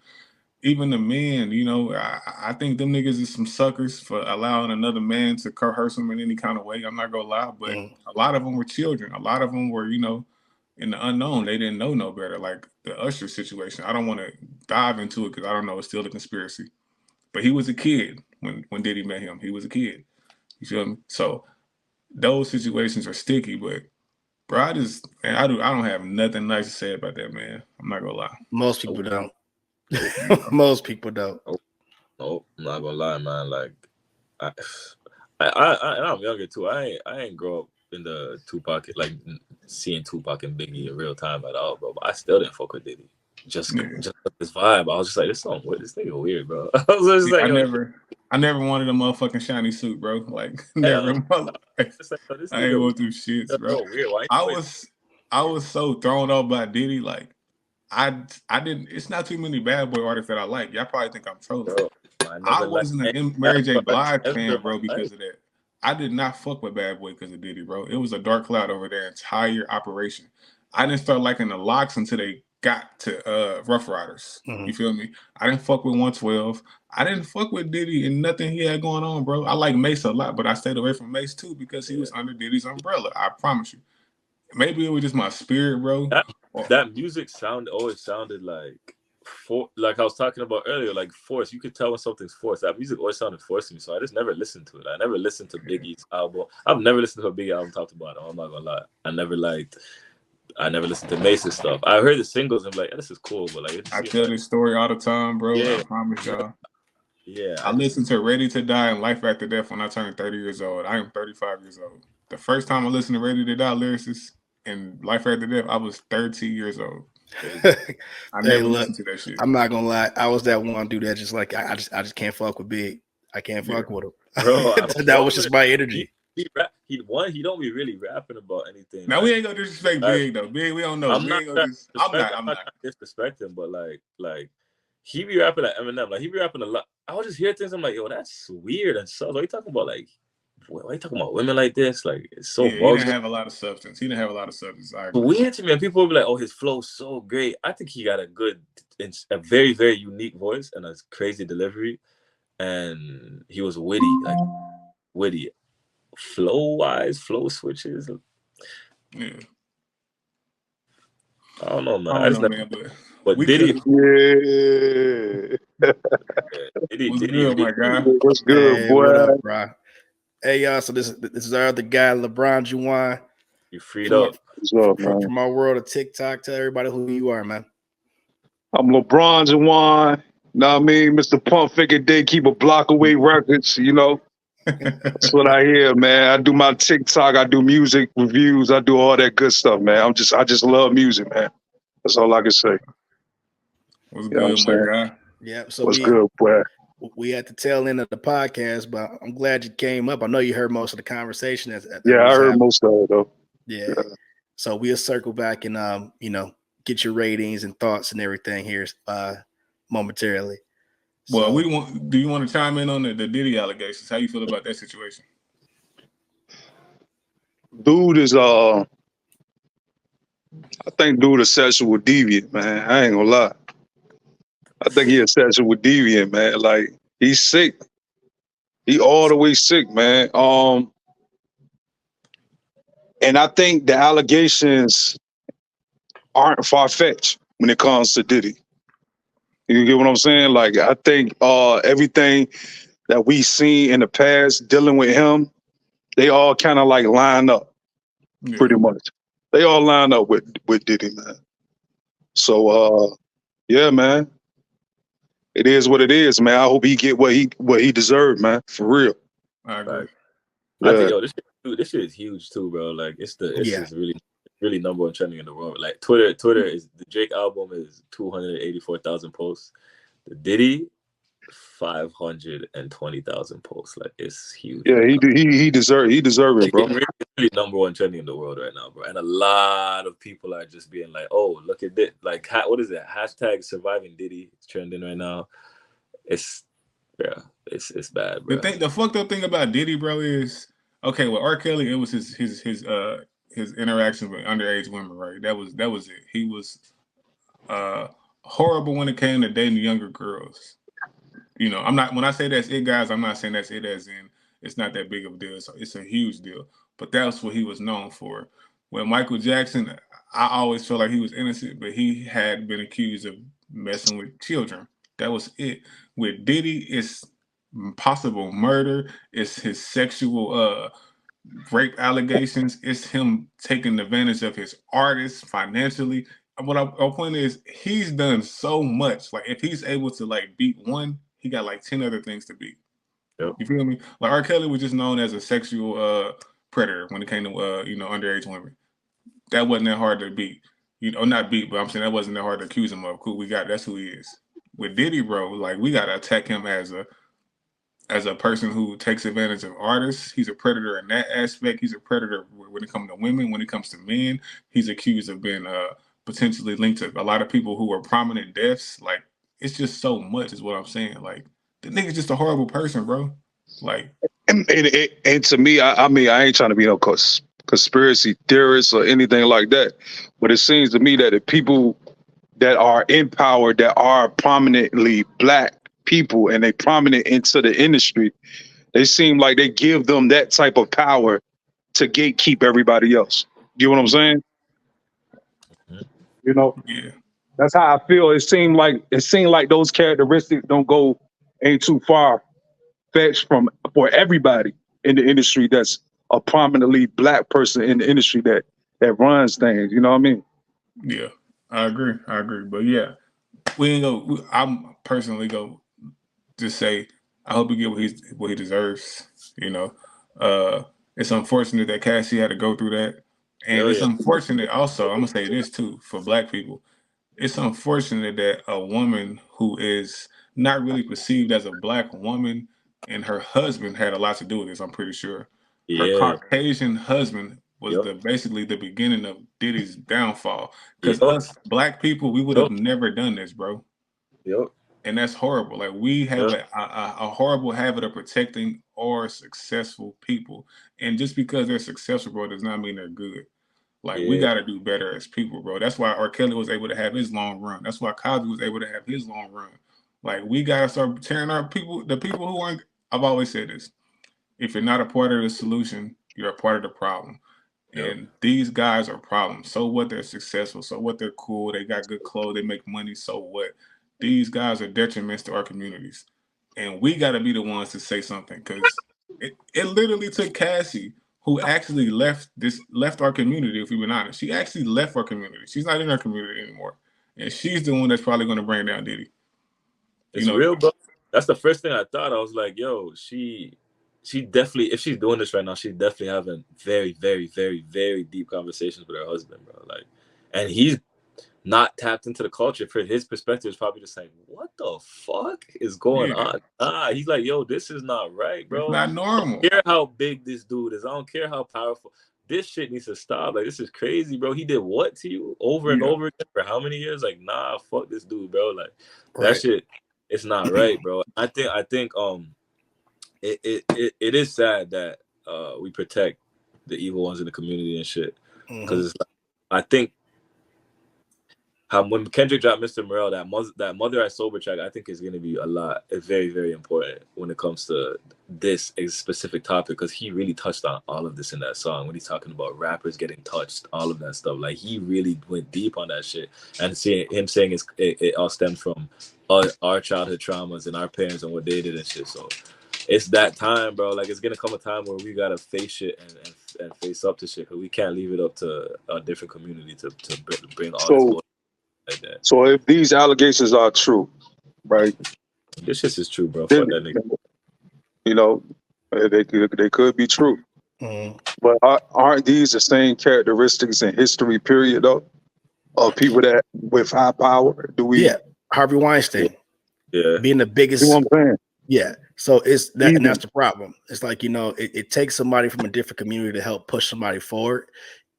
even the men, I think them niggas is some suckers for allowing another man to hurt them in any kind of way. I'm not gonna lie, but a lot of them were children. A lot of them were, in the unknown. They didn't know no better. Like the Usher situation. I don't want to dive into it because I don't know. It's still a conspiracy. But he was a kid when Diddy met him. He was a kid. You feel me? So those situations are sticky, but bro, I don't have nothing nice to say about that, man. I'm not gonna lie. Most people don't. Most people don't. Nope, I'm not gonna lie, man. Like, I'm younger too. I ain't grow up in the Tupac, like seeing Tupac and Biggie in real time at all, bro. But I still didn't fuck with Diddy. Just this vibe. I was just like, this nigga weird, bro. I was just I never wanted a motherfucking shiny suit, bro. Like never in my life. I ain't want through shits, bro. I was so thrown off by Diddy, like. I didn't. It's not too many bad boy artists that I like. Y'all probably think I'm trolling. I wasn't a Mary J. Blige fan, bro, because of that. I did not fuck with Bad Boy because of Diddy, bro. It was a dark cloud over their entire operation. I didn't start liking the Locks until they got to Rough Riders. You feel me? I didn't fuck with 112. I didn't fuck with Diddy and nothing he had going on, bro. I like Mace a lot, but I stayed away from Mace too because he was under Diddy's umbrella. I promise you. Maybe it was just my spirit, bro. That music always sounded like I was talking about earlier, like forced. You could tell when something's forced. That music always sounded forced to me, so I just never listened to it. I never listened to Biggie's album. I've never listened to a Biggie album talked about it. I'm not gonna lie. I never listened to Mace's stuff. I heard the singles and I'm like, this is cool, but like I tell this story all the time, bro. Yeah. I promise y'all. Yeah. I listened to Ready to Die and Life After Death when I turned 30 years old. I am 35 years old. The first time I listened to Ready to Die, Lyricist, and Life After Death, I was 13 years old. I never listened to that shit. I'm not gonna lie, I was that one dude that just like I just can't fuck with Big. I can't fuck with him. Bro, that was just my energy. He don't be really rapping about anything. Now we ain't gonna disrespect Big though. Big, we don't know. I'm not disrespecting, but like he be rapping like Eminem. Like he be rapping a lot. I would just hear things. I'm like, yo, that's weird and so. What are you talking about? Like, why are you talking about women like this? Like, it's so. He didn't have a lot of substance. Weird to me. And people will be like, oh, his flow's so great. I think he got a very, very unique voice and a crazy delivery. And he was witty. Flow switches. Yeah. I don't know, man. But Diddy, What's good, my guy? What's good, hey, boy? What up, bro? Hey, y'all. So this is our other guy, Lebronjuwon. You freed up. From our world of TikTok. Tell everybody who you are, man. I'm Lebronjuwon. Know what I mean? Mr. Pump Figure Day, keep a block away records, you know. That's what I hear, man. I do my TikTok, I do music reviews, I do all that good stuff, man. I just love music, man. That's all I can say. What's good, my guy? Yeah, so what's good, boy? We had to tail end of the podcast, but I'm glad you came up. I know you heard most of the conversation. Yeah, I heard most of it though. Yeah. So we'll circle back and get your ratings and thoughts and everything here momentarily. Well, do you want to chime in on the Diddy allegations? How you feel about that situation? Dude is I think dude is sexual deviant, man. I ain't gonna lie. I think he a sexual deviant, man. Like, he's sick. He all the way sick, man. And I think the allegations aren't far-fetched when it comes to Diddy. You get what I'm saying? Like, I think everything that we seen in the past dealing with him, they all kind of like line up, pretty much. They all line up with Diddy, man. So, yeah, man. It is what it is, man. I hope he get what he deserved, man. For real. I agree. Yeah. I think this shit is huge too, bro. Like it's just really number one trending in the world. Like Twitter is the Drake album is 284,000 posts. The Diddy 520,000 posts. Like it's huge. Yeah, he deserve it, bro. It's really number one trending in the world right now, bro. And a lot of people are just being like, "Oh, look at this!" Like, what is that? Hashtag surviving Diddy. It's trending right now. It's bad, bro. The fucked up thing about Diddy, bro, is okay. Well, R. Kelly, it was his interaction with underage women, right? That was it. He was horrible when it came to dating younger girls. You know, when I say that's it, guys, I'm not saying that's it as in it's not that big of a deal. It's a huge deal. But that's what he was known for. When Michael Jackson, I always felt like he was innocent, but he had been accused of messing with children. That was it. With Diddy, it's possible murder. It's his sexual rape allegations. It's him taking advantage of his artists financially. What our point is, he's done so much. Like, if he's able to like beat one, he got like 10 other things to beat. Yep. You feel me? Like, R. Kelly was just known as a sexual predator when it came to underage women. That wasn't that hard to beat. Not beat, but I'm saying that wasn't that hard to accuse him of. Cool, that's who he is. With Diddy, bro, like, we gotta attack him as a person who takes advantage of artists. He's a predator in that aspect. He's a predator when it comes to women. When it comes to men, he's accused of being potentially linked to a lot of people who are prominent deaths. Like, it's just so much is what I'm saying. Like, the nigga's just a horrible person, bro. Like, and to me, I mean, I ain't trying to be no conspiracy theorist or anything like that, but it seems to me that the people that are in power, that are prominently Black people, and they prominent into the industry, they seem like they give them that type of power to gatekeep everybody else. You know what I'm saying? You know? Yeah. That's how I feel. It seemed like those characteristics ain't too far fetched for everybody in the industry that's a prominently Black person in the industry that runs things. You know what I mean? Yeah, I agree. But yeah, I'm personally go just say I hope he get what he deserves. It's unfortunate that Cassie had to go through that, and it's unfortunate also. I'm gonna say this too for Black people. It's unfortunate that a woman who is not really perceived as a Black woman and her husband had a lot to do with this. I'm pretty sure her Caucasian husband was basically the beginning of Diddy's downfall. Because us Black people, we would have never done this, bro. Yep. And that's horrible. Like, we have a horrible habit of protecting our successful people. And just because they're successful, bro, does not mean they're good. Like, we got to do better as people, bro. That's why R. Kelly was able to have his long run. That's why Cosby was able to have his long run. Like, we got to start tearing our people, the people who aren't, I've always said this. If you're not a part of the solution, you're a part of the problem. And these guys are problems. So what? They're successful. So what? They're cool. They got good clothes. They make money. So what? these guys are detriments to our communities, and we got to be the ones to say something, because it literally took Cassie, who actually left our community. If we've been honest, she actually left our community. She's not in our community anymore, and she's the one that's probably going to bring down Diddy. It's real, bro. That's the first thing I thought. I was like, yo, she definitely, if she's doing this right now, she's definitely having very, very, very, very deep conversations with her husband, bro. Like, and he's not tapped into the culture. For his perspective, is probably just like, what the fuck is going on? He's like, yo, this is not right, bro. It's not normal. I don't care how big this dude is. I don't care how powerful. This shit needs to stop. Like, this is crazy, bro. He did what to you over and over again for how many years? Like, nah, fuck this dude, bro. Like, that shit, it's not right, bro. I think it is sad that we protect the evil ones in the community and shit, because it's like, I think when Kendrick dropped Mr. Morale, that Mother I Sober track, I think is going to be very, very important when it comes to this specific topic, because he really touched on all of this in that song when he's talking about rappers getting touched, all of that stuff. Like, he really went deep on that shit, and saying it all stems from our childhood traumas and our parents and what they did and shit. So it's that time, bro. Like, it's gonna come a time where we gotta face shit and face up to shit, because we can't leave it up to a different community to bring all this like that. So if these allegations are true, right? This shit is true, bro. Fuck that nigga. You know, they could be true. But aren't these the same characteristics in history, period, though, of people that with high power? Harvey Weinstein. Yeah. Being the biggest. You know what I'm saying? Yeah. So it's that, and that's the problem. It's like, it takes somebody from a different community to help push somebody forward,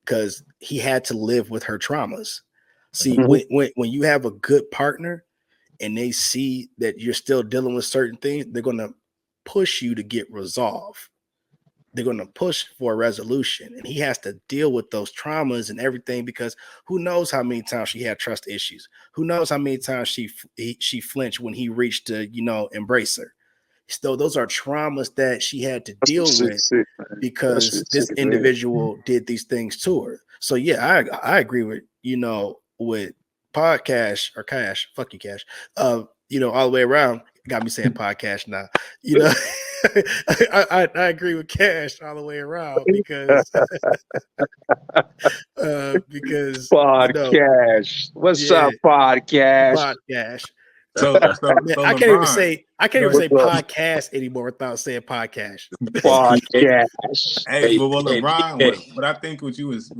because he had to live with her traumas. See, when you have a good partner and they see that you're still dealing with certain things, they're going to push you to get resolved. They're going to push for a resolution, and he has to deal with those traumas and everything, because who knows how many times she had trust issues? Who knows how many times she flinched when he reached to, embrace her? So those are traumas that she had to deal with because this individual did these things to her. So yeah, I agree with, with podcast or Cash, fuck you, Cash. All the way around. Got me saying podcast now. I agree with Cash all the way around, because podcast. What's up, podcast? Podcast. So I can't even say podcast anymore without saying podcast. Podcast. Hey, but LeBron, what I think what you was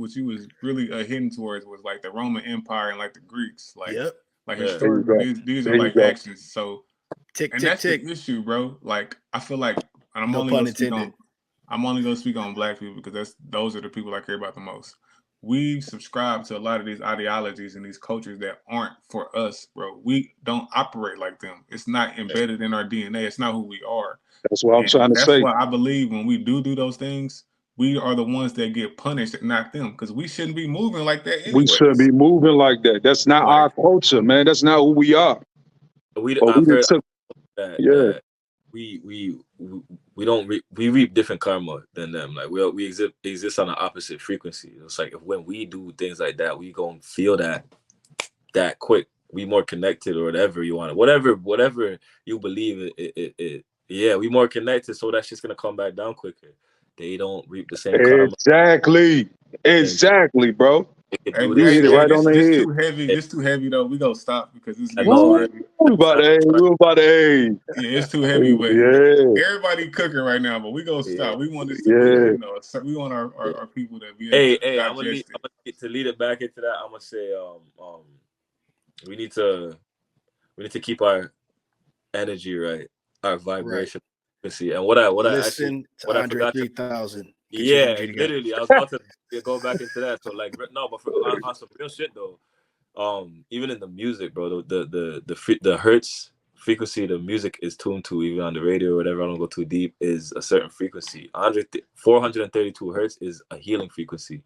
really hitting towards was like the Roman Empire and like the Greeks, like historically, these are like actions. So that's the issue, bro. Like, I feel like, and I'm only gonna speak on black people, because those are the people I care about the most. We subscribe to a lot of these ideologies and these cultures that aren't for us, bro. We don't operate like them. It's not embedded in our DNA. It's not who we are. That's what I'm trying to say. That's why I believe when we do those things, we are the ones that get punished, not them, because we shouldn't be moving like that anyways. We shouldn't be moving like that. That's not our culture, man. That's not who we are. We reap different karma than them. Like, we exist on the opposite frequency. It's like, when we do things like that, we gonna feel that quick. We more connected, or whatever you want, whatever you believe we more connected, so that shit's gonna come back down quicker. They don't reap the same karma. Exactly, bro. Hey, you hit it right on the head. This too heavy though. We gonna stop because this. We're about to Yeah, it's too heavy. But everybody cooking right now, but we gonna stop. We want this to be, we want our people to be. Hey, I'm gonna lead it back into that. I'm gonna say, we need to keep our energy right, our vibration frequency, and what I listen to Andre 3000. Yeah, literally, I was about to go back into that. So like, no, but on some real shit though, even in the music, bro, the hertz frequency the music is tuned to, even on the radio or whatever, I don't go too deep, is a certain frequency. 432 hertz is a healing frequency.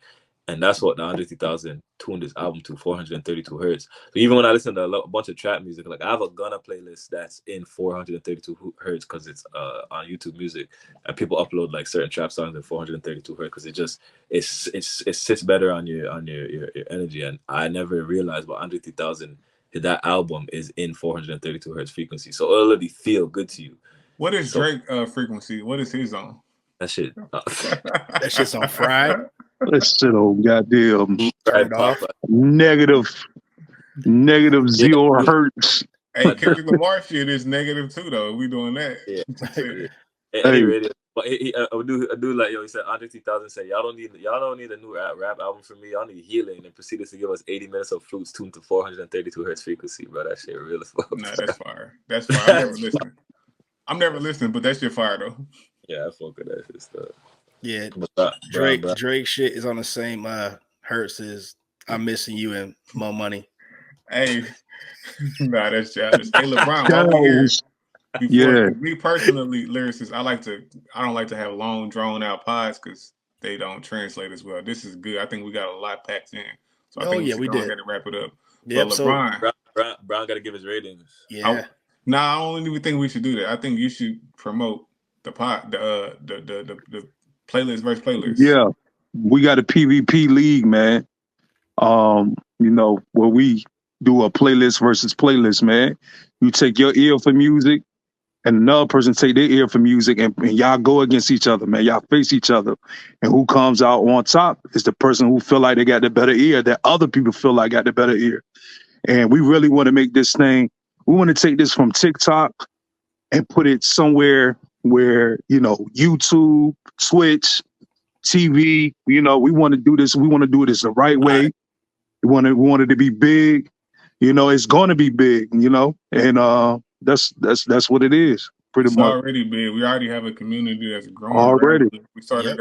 And that's what the Andre 3000 tuned his album to, 432 hertz. So even when I listen to a bunch of trap music, like I have a Gunna playlist that's in 432 hertz because it's on YouTube Music, and people upload like certain trap songs in 432 hertz because it sits better on your energy. And I never realized, but Andre 3000 that album is in 432 hertz frequency, so it'll already feel good to you. What is Drake frequency? What is his on? That shit. That shit's on fried. That shit on goddamn Turn it off. negative 0 hertz. Hey, Kendrick Lamar shit is negative too, though. We doing that. Yeah. Anyway, but I do like he said. Andre 3000 said, y'all don't need a new rap album from me. Y'all need healing, and proceeded to give us 80 minutes of flutes tuned to 432 hertz frequency, bro. That shit real as fuck. Nah, that's fire. That's fire. I'm never listening, but that shit fire though. Yeah, I fuck with that shit stuff. Yeah, Drake Drake shit is on the same hertz as I'm Missing You and Mo Money. Hey, nah, that's childish. Hey, LeBron, while we here, me personally, lyricist, I don't like to have long, drawn out pods because they don't translate as well. This is good. I think we got a lot packed in, so I think we did. Got to wrap it up. Yeah, but LeBron, Brown got to give his ratings. Yeah. I don't even think we should do that. I think you should promote the playlist versus playlist. Yeah, we got a PvP league, man. Where we do a playlist versus playlist, man. You take your ear for music, and another person take their ear for music, and y'all go against each other, man. Y'all face each other, and who comes out on top is the person who feel like they got the better ear, that other people feel like got the better ear. And we really want to make this thing. We want to take this from TikTok and put it somewhere where, YouTube, Twitch, TV, we want to do this. We want to do this the right way. We want it to be big. It's going to be big, and that's what it is. Pretty much. Already big. We already have a community that's growing. Already. Right? We started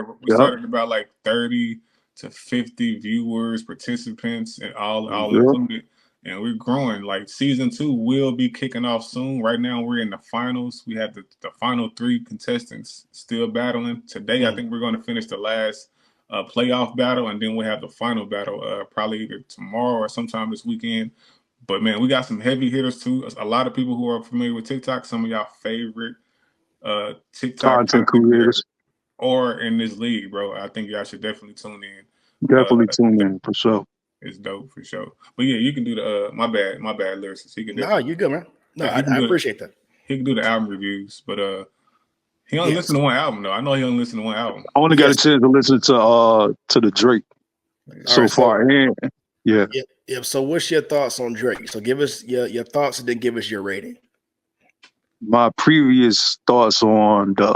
about like 30 to 50 viewers, participants, and all included. And we're growing. Like season 2 will be kicking off soon. Right now we're in the finals. We have the final 3 contestants still battling. Today I think we're going to finish the last playoff battle, and then we'll have the final battle probably either tomorrow or sometime this weekend. But man, we got some heavy hitters too. A lot of people who are familiar with TikTok, some of y'all favorite TikTok content creators or in this league, bro. I think y'all should definitely tune in. Tune in for sure. It's dope for sure. But yeah, you can do the my bad lyricist. He can. No, you good, man. No, I appreciate that. He can do the album reviews, but he only listens to one album though. I know he only listens to one album. I only got a chance to listen to the Drake far. Yeah. So what's your thoughts on Drake? So give us your thoughts and then give us your rating. My previous thoughts on the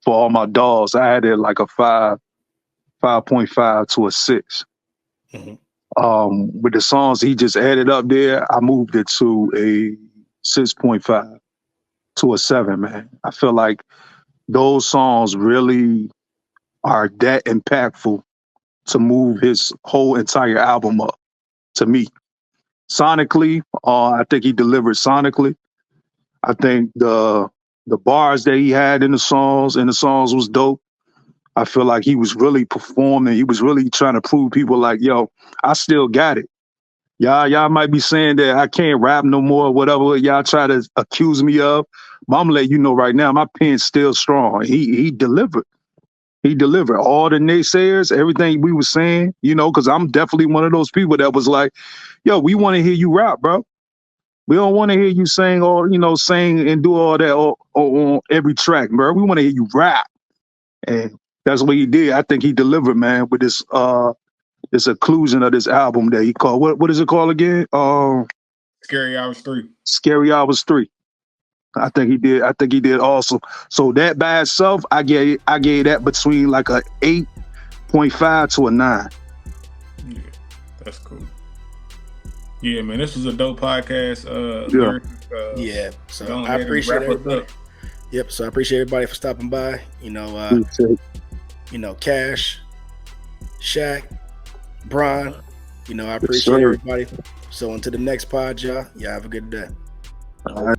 for all my dogs, I had it like a 5.5 to a 6. Mm-hmm. With the songs he just added up there, I moved it to a 6.5 to a 7, man. I feel like those songs really are that impactful to move his whole entire album up to me. Sonically, I think he delivered sonically. I think the bars that he had in the songs was dope. I feel like he was really performing. He was really trying to prove people like, yo, I still got it. Y'all might be saying that I can't rap no more, whatever y'all try to accuse me of. But I'm gonna let you know right now, my pen's still strong. He delivered. He delivered. All the naysayers, everything we were saying, because I'm definitely one of those people that was like, yo, we want to hear you rap, bro. We don't want to hear you sing sing and do all that on every track, bro. We want to hear you rap. And that's what he did. I think he delivered, man, with this occlusion of this album that he called. What is it called again? Scary Hours 3. Scary Hours 3. I think he did also. So that by itself, I gave that between like a 8.5 to a 9. Yeah, that's cool. Yeah, man, this was a dope podcast. So I appreciate everybody. Yep. So I appreciate everybody for stopping by. Kash, Shaq, Bron. I appreciate everybody. So until the next pod, y'all have a good day. All right.